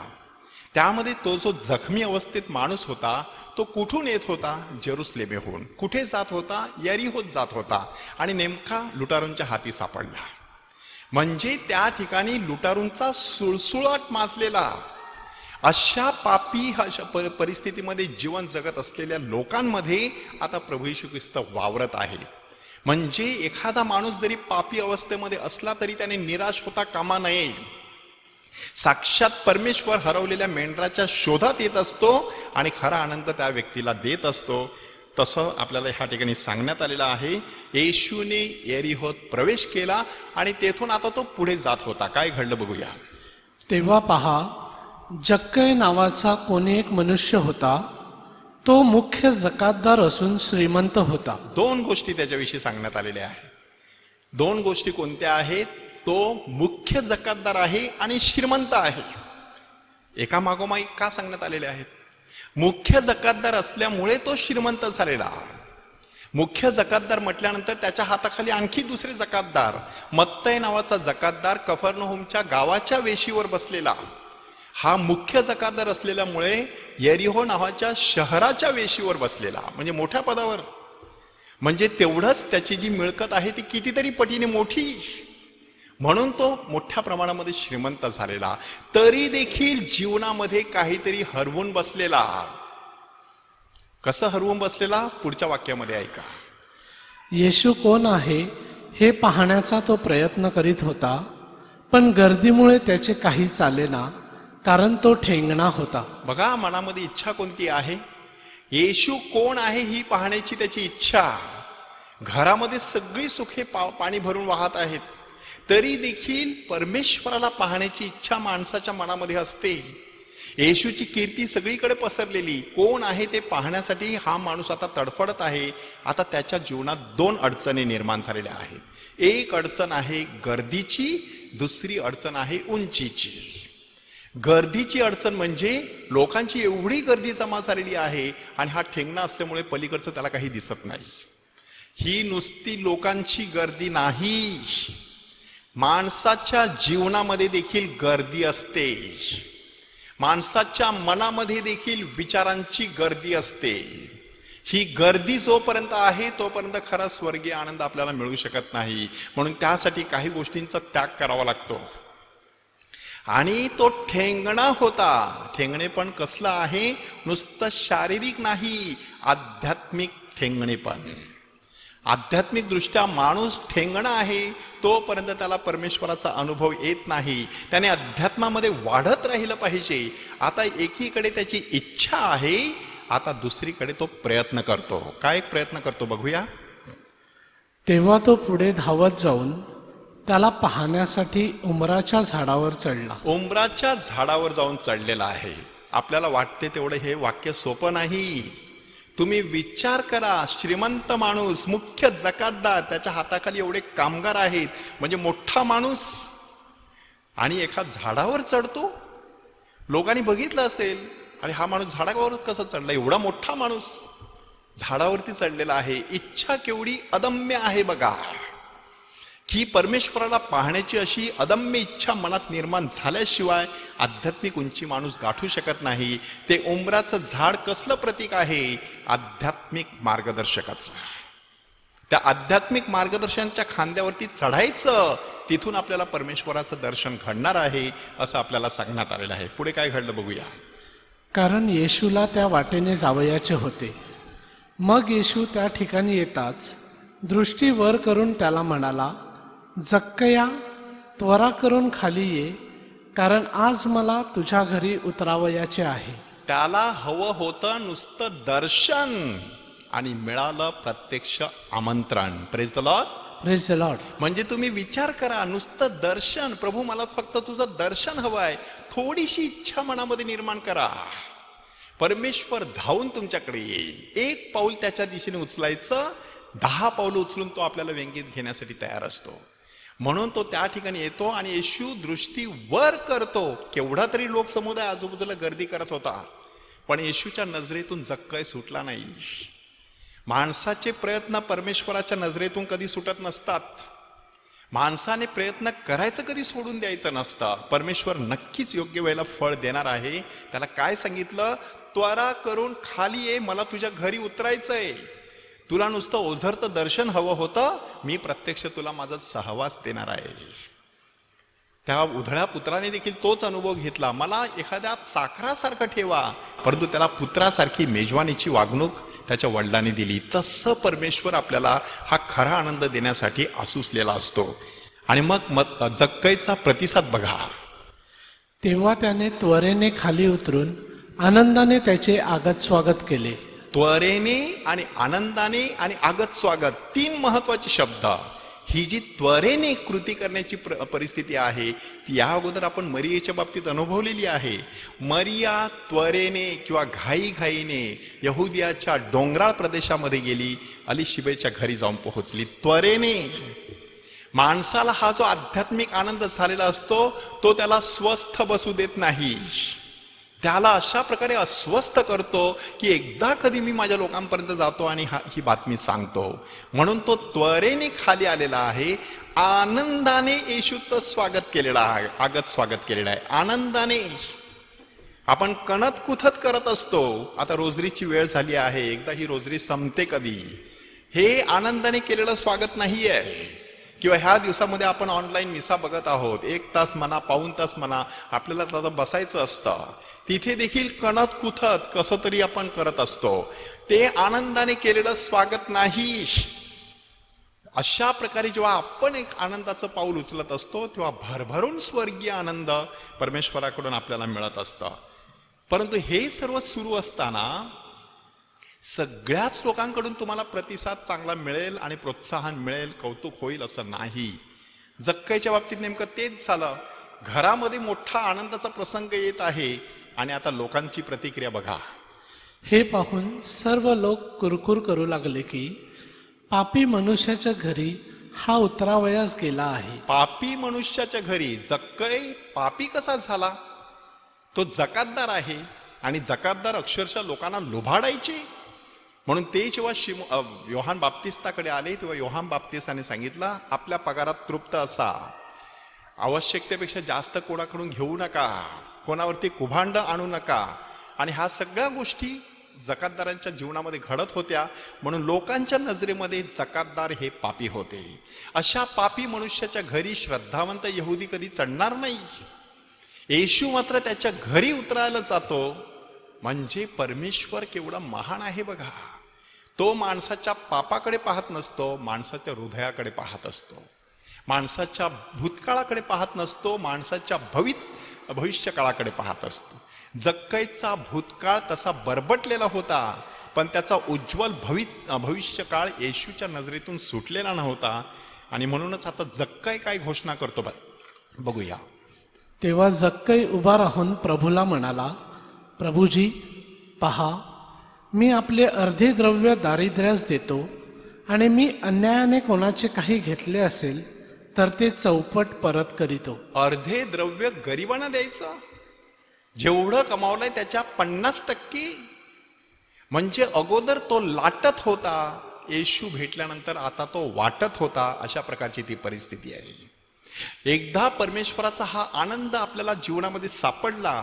त्यामध्ये तो जो जखमी अवस्थेत माणूस होता तो कुठून येत होता? जेरुसलेमेहून. कुठे जात होता? येरिहोत जात होता आणि नेमका लुटारूंच्या हाती सापडला. म्हणजे त्या ठिकाणी लुटारूंचा सुळसुळाट माजलेला. अशा पापी परिस्थितीमध्ये जीवन जगत असलेल्या लोकांमध्ये आता प्रभू येशू ख्रिस्त वावरत आहे. म्हणजे एखादा माणूस जरी पापी अवस्थेमध्ये असला तरी त्याने निराश होता कामा नये. साक्षात परमेश्वर हरवलेल्या मेंढराच्या शोधात येत असतो आणि खरा आनंद त्या व्यक्तीला देत असतो. तसं आपल्याला ह्या ठिकाणी सांगण्यात आलेलं आहे. येशूने येरिहोत प्रवेश केला आणि तेथून आता तो पुढे जात होता. काय घडलं बघूया. तेव्हा पहा, जक्कय नावाचा कोणी एक मनुष्य होता. तो मुख्य जकातदार असून श्रीमंत होता. दोन गोष्टी त्याच्याविषयी सांगण्यात आलेल्या आहेत. दोन गोष्टी कोणत्या आहेत? तो मुख्य जकातदार आहे आणि श्रीमंत आहे. एका मागोमाग का सांगण्यात आलेले आहेत? मुख्य जकातदार असल्यामुळे तो श्रीमंत झालेला. मुख्य जकातदार म्हटल्यानंतर त्याच्या हाताखाली आणखी दुसरे जकातदार, मत्तय नावाचा जकातदार कफरनहूमच्या गावाच्या वेशीवर बसलेला. हा मुख्य जकातदार असलेल्यामुळे येरिहो नावाच्या शहराच्या वेशीवर बसलेला, म्हणजे मोठ्या पदावर. म्हणजे तेवढंच त्याची जी मिळकत आहे ती कितीतरी पटीने मोठी, म्हणून तो मोठ्या प्रमाणामध्ये श्रीमंत झालेला. तरी देखील जीवनामध्ये काहीतरी हरवून बसलेला. कसं हरवून बसलेला? पुढच्या वाक्यामध्ये ऐका. येशू कोण आहे हे पाहण्याचा तो प्रयत्न करीत होता, पण गर्दीमुळे त्याचे काही चालेना, कारण तो ठेंगणा होता. बघा, मनामध्ये इच्छा कोणती आहे? येशू कोण आहे ही पाहण्याची त्याची इच्छा. घरामध्ये सगळी सुखे पाणी भरून वाहत आहेत, तरी देखील परमेश्वराला पाहण्याची इच्छा माणसाच्या मनामध्ये असते. येशूची कीर्ती सगळीकडे पसरलेली, कोण आहे ते पाहण्यासाठी हा माणूस आता तडफडत आहे. आता त्याच्या जीवनात दोन अडचणी निर्माण झालेल्या आहेत. एक अडचण आहे गर्दीची, दुसरी अडचण आहे उंचीची. गर्दीची अडचण म्हणजे लोकांची एवढी गर्दी जमा झालेली आहे आणि हा ठेंगणा असल्यामुळे पलीकडचं त्याला काही दिसत नाही. ही नुसती लोकांची गर्दी नाही, माणसाच्या जीवनामध्ये देखील गर्दी असते. माणसाच्या मनामध्ये देखील विचारांची गर्दी असते. ही गर्दी जोपर्यंत आहे तोपर्यंत खरा स्वर्गीय आनंद आपल्याला मिळू शकत नाही. म्हणून त्यासाठी काही गोष्टींचा त्याग करावा लागतो. आणि तो ठेंगणा होता. ठेंगणे पण कसला आहे? नुसतं शारीरिक नाही, आध्यात्मिक ठेंगणे पण. आध्यात्मिक दृष्ट्या माणूस ठेंगणा आहे तोपर्यंत त्याला परमेश्वराचा अनुभव येत नाही. त्याने अध्यात्मामध्ये वाढत राहिलं पाहिजे. आता एकीकडे त्याची इच्छा आहे, आता दुसरीकडे तो प्रयत्न करतो. काय प्रयत्न करतो बघूया. तेव्हा तो पुढे धावत जाऊन त्याला पाहण्यासाठी उंबराच्या झाडावर चढला. उंबराच्या झाडावर जाऊन चढलेला आहे. आपल्याला वाटते तेवढं हे वाक्य सोपं नाही. तुम्ही विचार करा, श्रीमंत माणूस, मुख्य जकातदार, त्याच्या हाताखाली एवढे कामगार आहेत, म्हणजे मोठा माणूस, आणि एका झाडावर चढतो. लोकांनी बघितलं असेल, अरे हा माणूस झाडावर कसा चढला, एवढा मोठा माणूस झाडावरती चढलेला आहे. इच्छा केवढी अदम्य आहे बघा, की परमेश्वराला पाहण्याची अशी अदम्य इच्छा मनात निर्माण झाल्याशिवाय आध्यात्मिक उंची माणूस गाठू शकत नाही. ते उंबराचं झाड कसलं प्रतीक आहे? आध्यात्मिक मार्गदर्शकाचं. त्या आध्यात्मिक मार्गदर्शनाच्या खांद्यावरती चढायचं, तिथून आपल्याला परमेश्वराचं दर्शन घडणार आहे, असं आपल्याला सांगण्यात आलेलं आहे. पुढे काय घडलं बघूया. कारण येशूला त्या वाटेने जावयाचे होते. मग येशू त्या ठिकाणी येताच दृष्टी वर करून त्याला म्हणाला, जक्कया, त्वरा करून खाली ये, कारण आज मला तुझ्या घरी उतरावयाचे आहे. त्याला हवं होतं नुसतं दर्शन, आणि मिळालं प्रत्यक्ष आमंत्रण. Praise the Lord. Praise the Lord. म्हणजे तुम्ही विचार करा, नुसतं दर्शन, प्रभू मला फक्त तुझं दर्शन हवंय, थोडीशी इच्छा मनामध्ये निर्माण करा, परमेश्वर धावून तुमच्याकडे येईल. एक पाऊल त्याच्या दिशेने उचलायचं, 10 पावलं उचलून तो आपल्याला व्यंगीत घेण्यासाठी तयार असतो. म्हणून तो त्या ठिकाणी येतो आणि येशू दृष्टी वर करतो. केवढा तरी लोकसमुदाय आजूबाजूला गर्दी करत होता, पण येशूच्या नजरेतून जक्कय सुटला नाही. माणसाचे प्रयत्न परमेश्वराच्या नजरेतून कधी सुटत नसतात. माणसाने प्रयत्न करायचं कधी सोडून द्यायचं नसतं. परमेश्वर नक्कीच योग्य वेळेला फळ देणार आहे. त्याला काय सांगितलं? त्वरा करून खाली ये, मला तुझ्या घरी उतरायचंय. तुला नुसतं ओझरतं दर्शन हवं होतं, मी प्रत्यक्ष तुला माझा सहवास देणार आहे. त्या उधळ्या पुत्राने देखील तोच अनुभव घेतला. मला एखाद्या चाकरासारखं ठेवा, परंतु त्याला पुत्रासारखी मेजवानीची वागणूक त्याच्या वडिलांनी दिली. तसं परमेश्वर आपल्याला हा खरा आनंद देण्यासाठी आसुसलेला असतो. आणि मग जक्कईचा प्रतिसाद बघा. तेव्हा त्याने त्वरेने खाली उतरून आनंदाने त्याचे आगत स्वागत केले. त्वरेने आणि आनंदाने आणि आगत स्वागत, 3 महत्वाचे शब्द. ही जी त्वरेने कृती करण्याची परिस्थिती आहे, ती या अगोदर आपण मरियेच्या बाबतीत अनुभवलेली आहे. मरिया त्वरेने किंवा घाईघाईने यहुदियाच्या डोंगराळ प्रदेशामध्ये गेली, अलिशिबेच्या घरी जाऊन पोहोचली. त्वरेने. माणसाला हा जो आध्यात्मिक आनंद झालेला असतो, तो त्याला स्वस्थ बसू देत नाही. त्याला अशा प्रकारे अस्वस्थ करतो की एकदा कधी मी माझ्या लोकांपर्यंत जातो आणि ही बातमी सांगतो. म्हणून तो त्वरेने खाली आलेला आहे. आनंदाने येशूचं स्वागत केलेलं आहे, आगत स्वागत केलेलं आहे. आनंदाने. आपण कणत कुथत करत असतो. आता रोजरीची वेळ झाली आहे, एकदा ही रोजरी संपते कधी. हे आनंदाने केलेलं स्वागत नाही आहे. किंवा ह्या दिवसामध्ये आपण ऑनलाईन मिसा बघत आहोत, 1 तास म्हणा, पाऊण तास म्हणा, आपल्याला आता बसायचं असतं. तिथे देखील कणत कुथत कसं तरी आपण करत असतो. ते आनंदाने केलेलं स्वागत नाही. अशा प्रकारे जेव्हा आपण एक आनंदाचं पाऊल उचलत असतो, तेव्हा भरभरून स्वर्गीय आनंद परमेश्वराकडून आपल्याला मिळत असतं. परंतु हे सर्व सुरू असताना सगळ्याच लोकांकडून तुम्हाला प्रतिसाद चांगला मिळेल आणि प्रोत्साहन मिळेल, कौतुक होईल असं नाही. जक्कईच्या बाबतीत नेमकं तेच झालं. घरामध्ये मोठा आनंदाचा प्रसंग येत आहे आणि आता लोकांची प्रतिक्रिया बघा. हे पाहून सर्व लोक कुरकुर करू लागले की पापी मनुष्याच्या घरी हा उतरावयास गेला आहे. पापी मनुष्याच्या घरी. जक्कई पापी कसा झाला? तो जकातदार आहे आणि जकातदार अक्षरशः लोकांना लुबाडायचे. म्हणून ते जेव्हा योहान बाप्तिस्ताकडे आले, तेव्हा योहान बाप्तिस्ताने सांगितलं, आपल्या पगारात तृप्त असा, आवश्यकतेपेक्षा जास्त कोणाकडून घेऊ नका, कोणावरती कुभांड आणू नका. आणि ह्या सगळ्या गोष्टी जकातदारांच्या जीवनामध्ये घडत होत्या. म्हणून लोकांच्या नजरेमध्ये जकातदार हे पापी होते. अशा पापी मनुष्याच्या घरी श्रद्धावंत यहुदी कधी चढणार नाही. येशू मात्र त्याच्या घरी उतरायला जातो. म्हणजे परमेश्वर केवढा महान आहे बघा. तो माणसाच्या पापाकडे पाहत नसतो, माणसाच्या हृदयाकडे पाहत असतो. माणसाच्या भूतकाळाकडे पाहत नसतो, माणसाच्या भविष्य काळाकडे पाहत असतो. जक्कईचा भूतकाळ तसा बरबटलेला होता, पण त्याचा उज्ज्वल भविष्यकाळ येशूच्या नजरेतून सुटलेला नव्हता. आणि म्हणूनच आता जक्कई काय घोषणा करतो बघूया. तेव्हा जक्कई उभा राहून प्रभूला म्हणाला, प्रभूजी पहा, मी आपले अर्धे द्रव्य दारिद्र्यास देतो आणि मी अन्यायाने कोणाचे काही घेतले असेल तर ते चौपट परत करीतो. अर्धे द्रव्य गरिबांना द्यायचं. जेवढं कमावलंय त्याच्या 50%. म्हणजे अगोदर तो लाटत होता, येशू भेटल्यानंतर आता तो वाटत होता. अशा प्रकारची ती परिस्थिती आहे. एकदा परमेश्वराचा हा आनंद आपल्याला जीवनामध्ये सापडला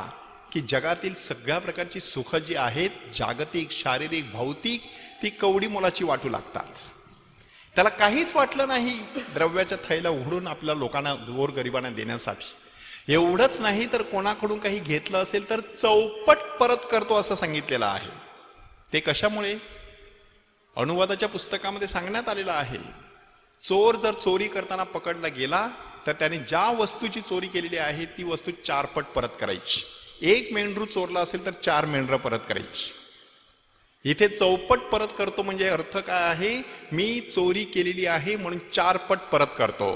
की जगातील सगळ्या प्रकारची सुख जी आहेत, जागतिक, शारीरिक, भौतिक, ती कवडी मोलाची वाटू लागतात. त्याला काहीच वाटलं नाही द्रव्याच्या थैल्या उघडून आपल्या लोकांना, गोरगरिबांना देण्यासाठी. एवढंच नाही तर कोणाकडून काही घेतलं असेल तर चौपट परत करतो असं सांगितलेलं आहे. ते कशामुळे? अनुवादाच्या पुस्तकामध्ये सांगण्यात आलेलं आहे, चोर जर चोरी करताना पकडला गेला तर त्याने ज्या वस्तूची चोरी केलेली आहे ती वस्तू 4 पट परत करायची. 1 मेंढरू चोरला असेल तर 4 मेंढरं परत करायची. इथे चौपट परत करतो म्हणजे अर्थ काय आहे? मी चोरी केलेली आहे म्हणून 4 पट परत करतो.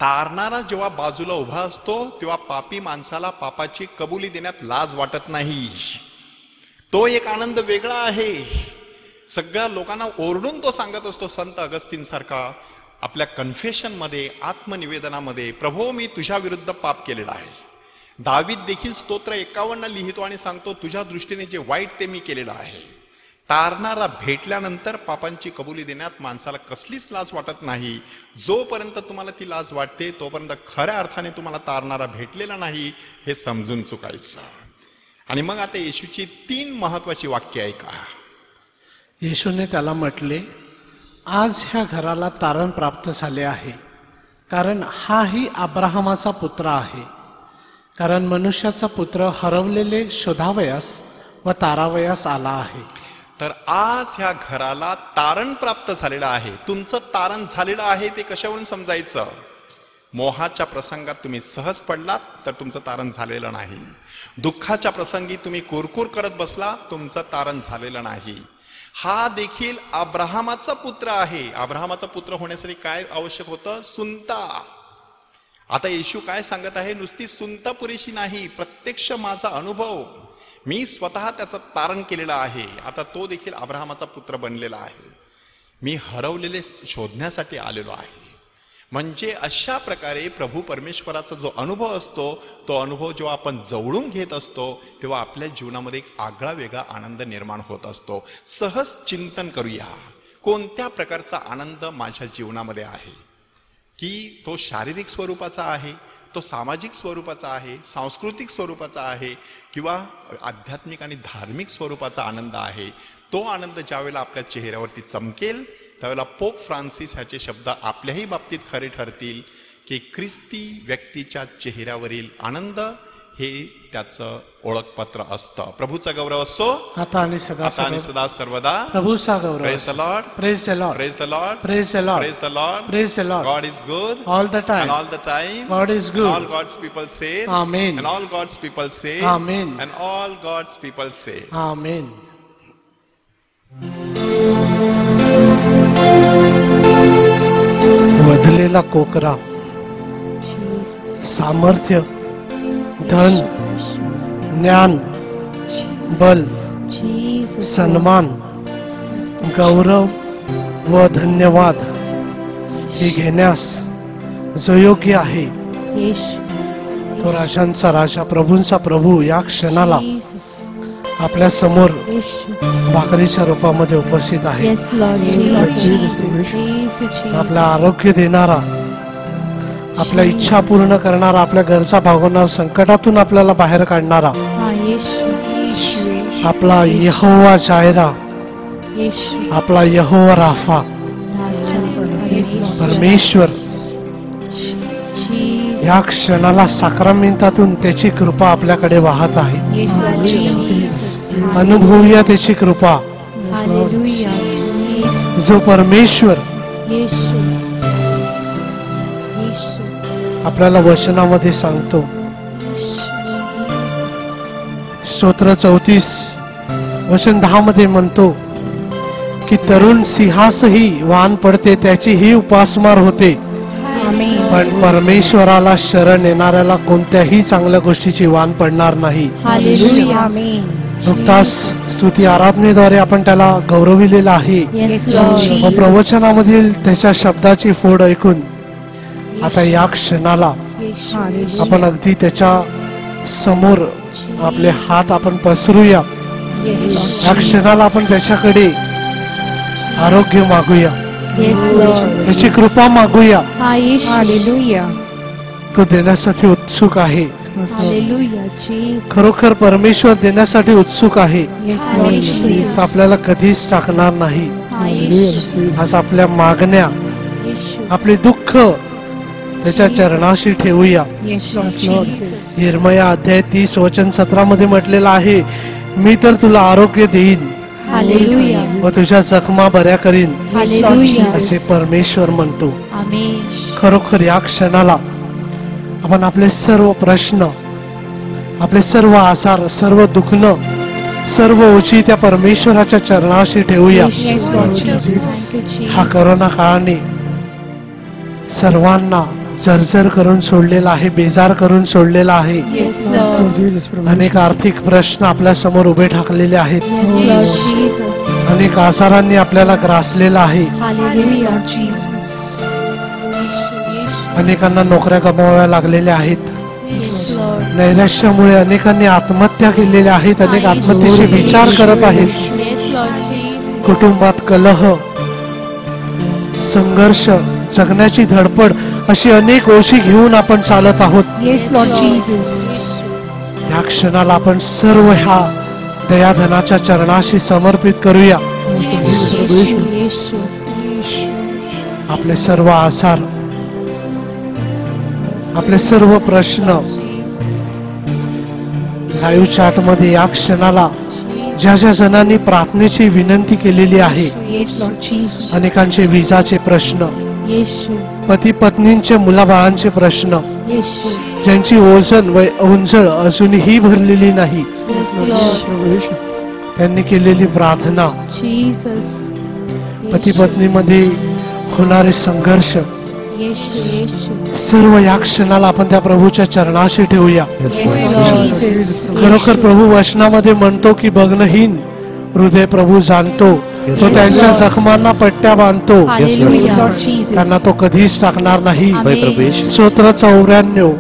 तारणारा जेव्हा बाजूला उभा असतो तेव्हा पापी माणसाला पापाची कबुली देण्यात लाज वाटत नाही. तो एक आनंद वेगळा आहे. सगळ्या लोकांना ओरडून तो सांगत असतो, संत अगस्तीन सारखा आपल्या कन्फेशन मध्ये, आत्मनिवेदनामध्ये, प्रभो मी तुझ्या विरुद्ध पाप केलेला आहे. दावीद देखील स्तोत्र 51 लिहितो आणि सांगतो, तुझ्या दृष्टीने जे वाईट ते मी केलेलं आहे. तारणारा भेटल्यानंतर पापांची कबुली देण्यात माणसाला कसलीच लाज वाटत नाही. जोपर्यंत तुम्हाला ती लाज वाटते तोपर्यंत खऱ्या अर्थाने तुम्हाला तारणारा भेटलेला नाही हे समजून चुकायचं. आणि मग आता येशूची 3 महत्वाची वाक्य ऐका. येशूने त्याला म्हटले, आज ह्या घराला तारण प्राप्त झाले आहे, कारण हाही अब्राहमाचा पुत्र आहे. कारण मनुष्याचा पुत्र हरवलेले शोधावयास व तारावयास आला आहे. तर आज ह्या घराला तारण प्राप्त झालेलं आहे. तुमचं तारण झालेलं आहे ते कशावरून समजायचं? मोहाच्या प्रसंगात तुम्ही सहज पडलात तर तुमचं तारण झालेलं नाही. दुःखाच्या प्रसंगी तुम्ही कुरकुर करत बसला, तुमचं तारण झालेलं नाही. हा देखील अब्राहमाचा पुत्र आहे. अब्राहमाचा पुत्र होण्यासाठी काय आवश्यक होतं? सुनता. आता येशू काय सांगत आहे? नुसती सुनता पुरेशी नाही, प्रत्यक्ष माझा अनुभव, मी स्वतः त्याचं तारण केलेलं आहे. आता तो देखील अब्राहमाचा पुत्र बनलेला आहे. मी हरवलेले शोधण्यासाठी आलेलो आहे. म्हणजे अशा प्रकारे प्रभू परमेश्वराचा जो अनुभव असतो तो अनुभव जेव्हा आपण जवळून घेत असतो तेव्हा आपल्या जीवनामध्ये एक आगळा वेगळा आनंद निर्माण होत असतो. सहज चिंतन करूया, कोणत्या प्रकारचा आनंद माझ्या जीवनामध्ये आहे? की तो शारीरिक स्वरूपाचा आहे, तो सामाजिक स्वरूपाचा आहे, सांस्कृतिक स्वरूपाचा आहे, किंवा आध्यात्मिक आणि धार्मिक स्वरूपाचा आनंद आहे. तो आनंद ज्यावेळेला आपल्या चेहऱ्यावरती चमकेल त्यावेळेला पोप फ्रान्सिस ह्याचे शब्द आपल्याही बाबतीत खरे ठरतील की ख्रिस्ती व्यक्तीच्या चेहऱ्यावरील आनंद हे त्याचं ओळखपत्र असतं. प्रभूचा गौरव असो आता आणि सदा सर्वदा. प्रभूचा गौरव. Praise the Lord, praise the Lord, praise the Lord, praise the Lord, praise the Lord, praise the Lord. God is good all the time, and all the time. God is good. All God's people say Amen. and all God's people say Amen. and all God's people say आमेन. वधलेला कोकरा, सामर्थ्य, धन, ज्ञान, बल, सन्मान, गौरव व धन्यवाद हे घेण्यास जो योग्य आहे तो राजांचा राजा, प्रभूंचा प्रभू या क्षणाला आपल्या समोर भाकरीच्या रूपामध्ये उपस्थित आहे. आपला आरोग्य देणारा, आपल्या इच्छा पूर्ण करणारा, आपल्या गरजा भागवणारा, संकटातून आपल्याला बाहेर काढणारा आपला यहोवा जायरा, आपला यहोवा राफा, परमेश्वर या क्षणाला साक्रामेंतातून त्याची कृपा आपल्याकडे वाहत आहे. अनुभवूया त्याची कृपा. जो परमेश्वर आपल्याला वचनामध्ये सांगतो, स्तोत्र 34 वचन 10 मध्ये म्हणतो की तरुण सिंहासही वान पडते, त्याचीही उपासमार होते, पण परमेश्वराला शरण येणाऱ्याला कोणत्याही चांगल्या गोष्टीची वान पडणार नाही. नुकताच स्तुती आराधनेद्वारे आपण त्याला गौरविलेला आहे. Yes, व Lord. प्रवचनामधील त्याच्या शब्दाची फोड ऐकून आता या क्षणाला आपण अगदी त्याच्या समोर आपले हात आपण पसरूया. या क्षणाला आपण त्याच्याकडे आरोग्य मागूया, Yes, Lord. त्याची कृपा मागूया. हा येशू. हालेलुया. तो देण्यासाठी उत्सुक आहे. Hallelujah, Jesus. खरोखर परमेश्वर देण्यासाठी उत्सुक आहे. हालेलुया. तो आपल्याला कधीच टाकणार नाही. हा येशू. आज आपल्या मागण्या, येशू. आपले दुःख त्याच्या चरणाशी ठेवूया. यिर्मया अध्याय 30 वचन 17 मध्ये म्हटलेलं आहे, मी तर तुला आरोग्य देईन हालेलुया. व तुझ्या जखमा बऱ्या करीन, हालेलुया. असे परमेश्वर म्हणतो. आमेन. खरोखर या क्षणाला आपण आपले सर्व प्रश्न, आपले सर्व आजार, सर्व दुखणं, सर्व ओझी त्या परमेश्वराच्या चरणाशी ठेवूया. हा करोना काळाने सर्वांना जर्जर करून सोडलेला आहे, बेजार करून सोडलेला आहे. Yes, Lord. अनेक आर्थिक प्रश्न आपल्या समोर उभे ठाकलेले आहेत. Yes, Lord Jesus. अनेक आजारांनी आपल्याला ग्रासलेला आहे. Hallelujah, Jesus. येशू, येशू. अनेकांना नोकऱ्या गमाव्या लागलेल्या आहेत. Yes, Lord. नैराश्यामुळे अनेकांनी आत्महत्या केलेल्या आहेत. अनेक आत्महत्येचे विचार करत आहेत. Yes, Lord Jesus. कुटुंबात कलह, संघर्ष, जगण्याची धडपड अशी अनेक ओझी घेऊन आपण चालत आहोत. Yes Lord Jesus. या क्षणाला आपण सर्व ह्या दयाधनाच्या चरणाशी समर्पित करूया. आपले सर्व आजार, आपले सर्व प्रश्न लाईव्ह चॅट मध्ये या क्षणाला ज्या ज्या जणांनी प्रार्थनेची विनंती केलेली आहे, येस लॉर्ड जीसस. अनेकांचे विजाचे प्रश्न, येशू, पती पत्नींचे मुलाबाळांचे प्रश्न, येशू. ज्यांची ओझण व ओंजळ अजूनही भरलेली नाही, Yes, Lord. त्यांनी केलेली प्रार्थना, Jesus. पती पत्नीमध्ये होणारे संघर्ष, येशू, येशू. सर्व या क्षणाला आपण त्या प्रभूच्या चरणाशी ठेवूया. Yes Lord Jesus. खरोखर प्रभू वचनामध्ये म्हणतो की बघणहीन हृदय प्रभू जाणतो, तो त्यांच्या जखमांना पट्ट्या बांधतो, हालेलुया. Lord Jesus. त्यांना तो कधीच टाकणार नाही. आमेन. स्तोत्र 94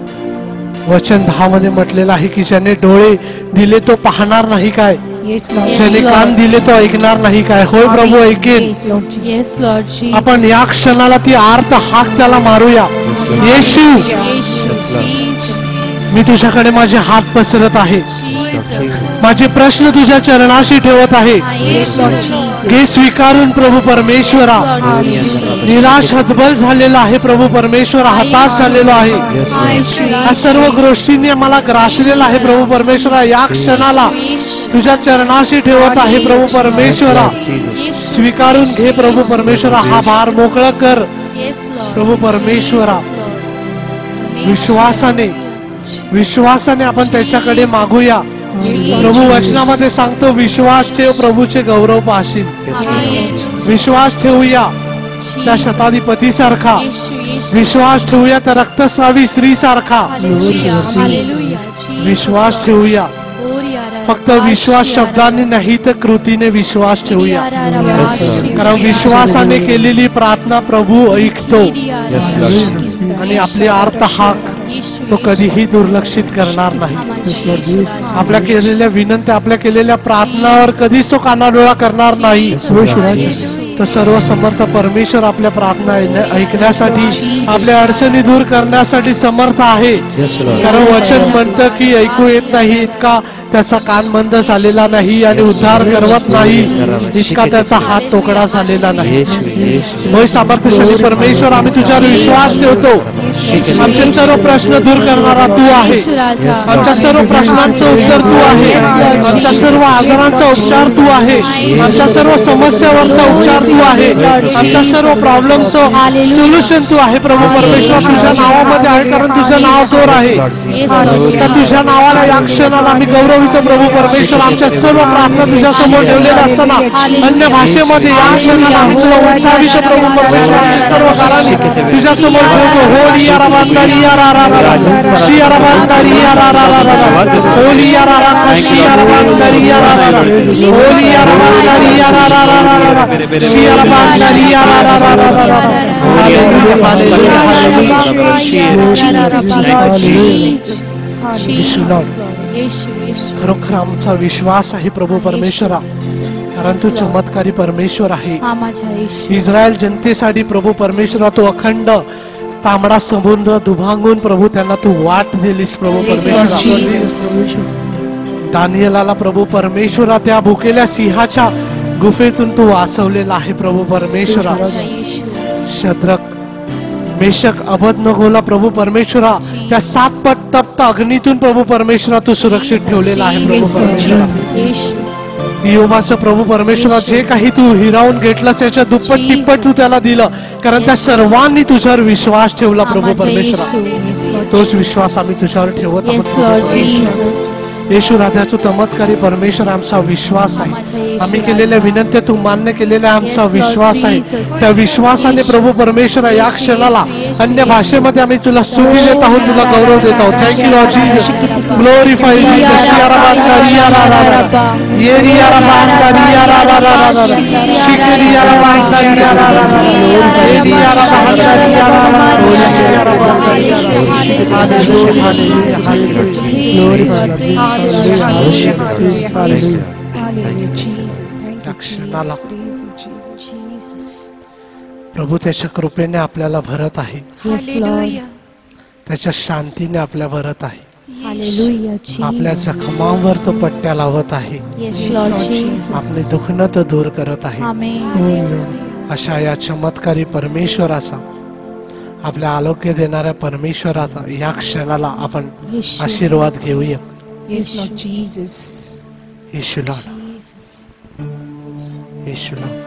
वचन 10 मध्ये म्हटलेलं आहे की ज्याने डोळे दिले तो पाहणार नाही काय, येस लॉर्ड. ज्याने कान दिले तो ऐकणार नाही काय. होय प्रभू ऐकेन. Yes Lord Jesus. Yes, Lord Jesus. आपण या क्षणाला ती आर्त हाक त्याला मारूया. येशू, येशू, Jesus. मी तुझ्याकडे माझे हात पसरत आहे, Jesus. माझे प्रश्न तुझ्या चरणाशी ठेवत आहे. Yes, Lord Jesus. घे स्वीकारून प्रभू परमेश्वरा. Lord Jesus. निराश हतबल झालेला आहे प्रभू परमेश्वरा, हताश झालेलो आहे. या सर्व गोष्टींनी मला ग्रासलेला आहे प्रभू परमेश्वरा. या क्षणाला तुझ्या चरणाशी ठेवत आहे प्रभू परमेश्वरा. स्वीकारून घे प्रभू परमेश्वरा. हा भार मोकळा कर प्रभू परमेश्वरा. विश्वासाने आपण त्याच्याकडे मागूया. प्रभू वचनामध्ये सांगतो, विश्वास ठेव प्रभूचे गौरव पाहशील. विश्वास ठेवूया त्या शताधिपती सारखा, विश्वास ठेवूया त्या रक्तस्रावी स्त्री सारखा. विश्वास ठेवूया. फक्त विश्वास शब्दाने नाही तर कृतीने विश्वास ठेवूया. कारण विश्वासाने केलेली प्रार्थना प्रभू ऐकतो आणि आपली आर्त हाक तो कधीही दुर्लक्षित करणार नाही. आपल्या केलेल्या विनंती, आपल्या केलेल्या प्रार्थनावर कधीच तो कानाडोळा करणार नाही. तर सर्व समर्थ परमेश्वर आपल्या प्रार्थना ऐकण्यासाठी, आपल्या अडचणी दूर करण्यासाठी समर्थ आहे. कारण वचन म्हणतं की ऐकू येत नाही इतका त्याचा कान मंद झालेला नाही आणि उद्धार करवत नाही इतका त्याचा हात तोकडा झालेला नाही. होय सामर्थ्यशाली परमेश्वर, आम्ही तुझ्यावर विश्वास ठेवतो. आमचे सर्व प्रश्न दूर करणारा तू आहे. आमच्या सर्व प्रश्नांचं उत्तर तू आहे. आमच्या सर्व आजारांचा उपचार तू आहे. आमच्या सर्व समस्यावरचा उपचार तू आहे, आमच्या सर्व प्रॉब्लेमचं सोल्युशन तू आहे प्रभू परमेश्वर. तुझ्या नावामध्ये आहे, कारण तुझं नाव जोर आहे. तर तुझ्या नावाला या क्षणाला आम्ही गौरवितो प्रभू परमेश्वर. आमच्या सर्व प्रार्थना तुझ्या समोर ठेवलेल्या असताना अन्य भाषेमध्ये या क्षणाला आम्ही तुला उत्साहित प्रभू परमेश्वर. आमच्या सर्व काराने तुझ्या समोर ठेवतो. होली या राबांतारी या रा रा रा शी या राबांतारी या रा रा रा रा होली या रा रा शी या राबांतारी या रा रा रा होली या राबांतारी या रा रा रा रा शी या राबांतारी या रा रा रा रा रा. हालेलुया हालेलुया खरोखर आमचा विश्वास आहे प्रभू परमेश्वरा, कारण तू चमत्कारी परमेश्वर आहे. इस्रायल जनतेसाठी प्रभू परमेश्वरा तू अखंड तांबडा समुद्र दुभांगून प्रभू त्यांना तू वाट दिलीस प्रभू परमेश्वरा. दानियेलाला प्रभू परमेश्वरा त्या भुकेल्या सिंहाच्या गुफेतून तू वाचवलेला आहे प्रभू परमेश्वरा. शद्रक मेषक अबदनगोला प्रभू परमेश्वरा त्या 7 पट तप्त अग्नीतून प्रभू परमेश्वरा तू सुरक्षित ठेवलेला आहे प्रभू परमेश्वरा. योबाचं प्रभू परमेश्वरा जे काही तू हिरावून घेतलंस याच्या दुप्पट तिप्पट तू त्याला दिलं, कारण त्या सर्वांनी तुझ्यावर विश्वास ठेवला प्रभू परमेश्वरा. तोच विश्वास आम्ही तुझ्यावर ठेवत आहोत. येशू राजाचा चमत्कारी परमेश्वर आमचा विश्वास आहे. आम्ही केलेल्या विनंत्या तू मान्य केलेल्या आमचा विश्वास आहे. त्या विश्वासाने प्रभू परमेश्वर या क्षणाला अन्य भाषेमध्ये आम्ही तुला स्तुती देत आहोत, तुला गौरव देत आहोत. Thank you Lord Jesus. Glorify Jesus. प्रभू त्याच्या कृपेने आपल्याला भरत आहे, त्याच्या शांतीने आपल्या भरत आहे. आपल्या जखमांवर तो पट्ट्या लावत आहे, आपले दुखणं तो दूर करत आहे. अशा या चमत्कारी परमेश्वराचा, आपल्या आरोग्य देणाऱ्या परमेश्वराचा या क्षणाला आपण आशीर्वाद घेऊया. येशू लॉर्ड, येशू लॉर्ड.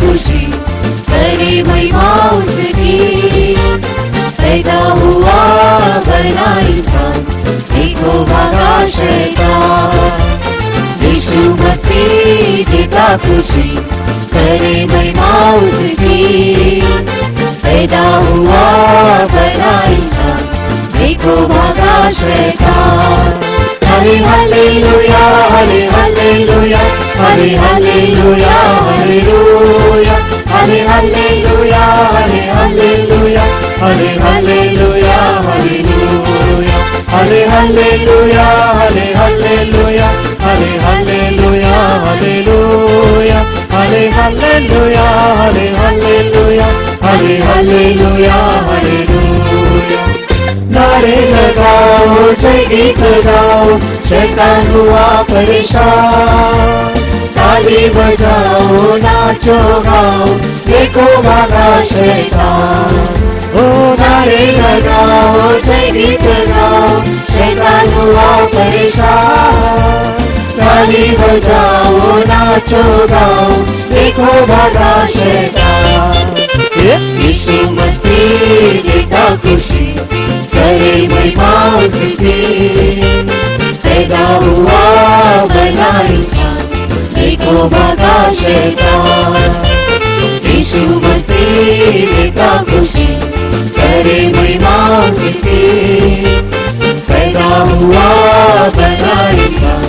खुशी करे महिमा उसकी, पैदा हुआ बना इंसान, देखो भागा शैतान. यीशु मसीह देता खुशी करे महिमा उसकी, पैदा हुआ बना इंसान, देखो भागा शैतान. हले हालेलुया, हले हालेलुया, हले हालेलुया, हालेलुया, हले हालेलुया, हले हालेलुया, हले हालेलुया, हालेलुया, हले हालेलुया, हले हालेलुया, हले हालेलुया, हालेलुया, हले हालेलुया, हले हालेलुया, हले हालेलुया, हालेलुया. नारे लगाओ, जय गीत गाओ, शैतान हुआ परेशान. ताली बजाओ, नाचो गाओ, देखो भागा शैतान. ओ नारे लगाओ, जय गीत गाओ, शैतान हुआ परेशान. ताली बजाओ, नाचो गाओ, देखो भागा शैतान. यीशु मसीह देता खुशी करे महिमा उसकी, पैदा हुआ बना इंसान, देखो भागा शैतान. यीशु मसीह देता खुशी करे महिमा उसकी। पैदा हुआ बना इंसान,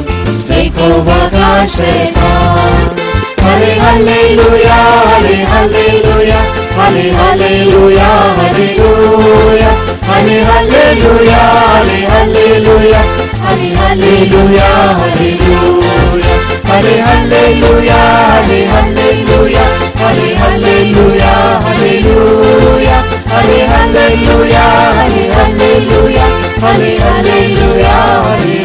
देखो भागा शैतान। हले हालेलुया हले हालेलुया हले हालेलुया हालेलुया हले हालेलुया हले हालेलुया हले हालेलुया हालेलुया हले हालेलुया हले हालेलुया हले हालेलुया हालेलुया हले हालेलुया हले हालेलुया हले हालेलुया हले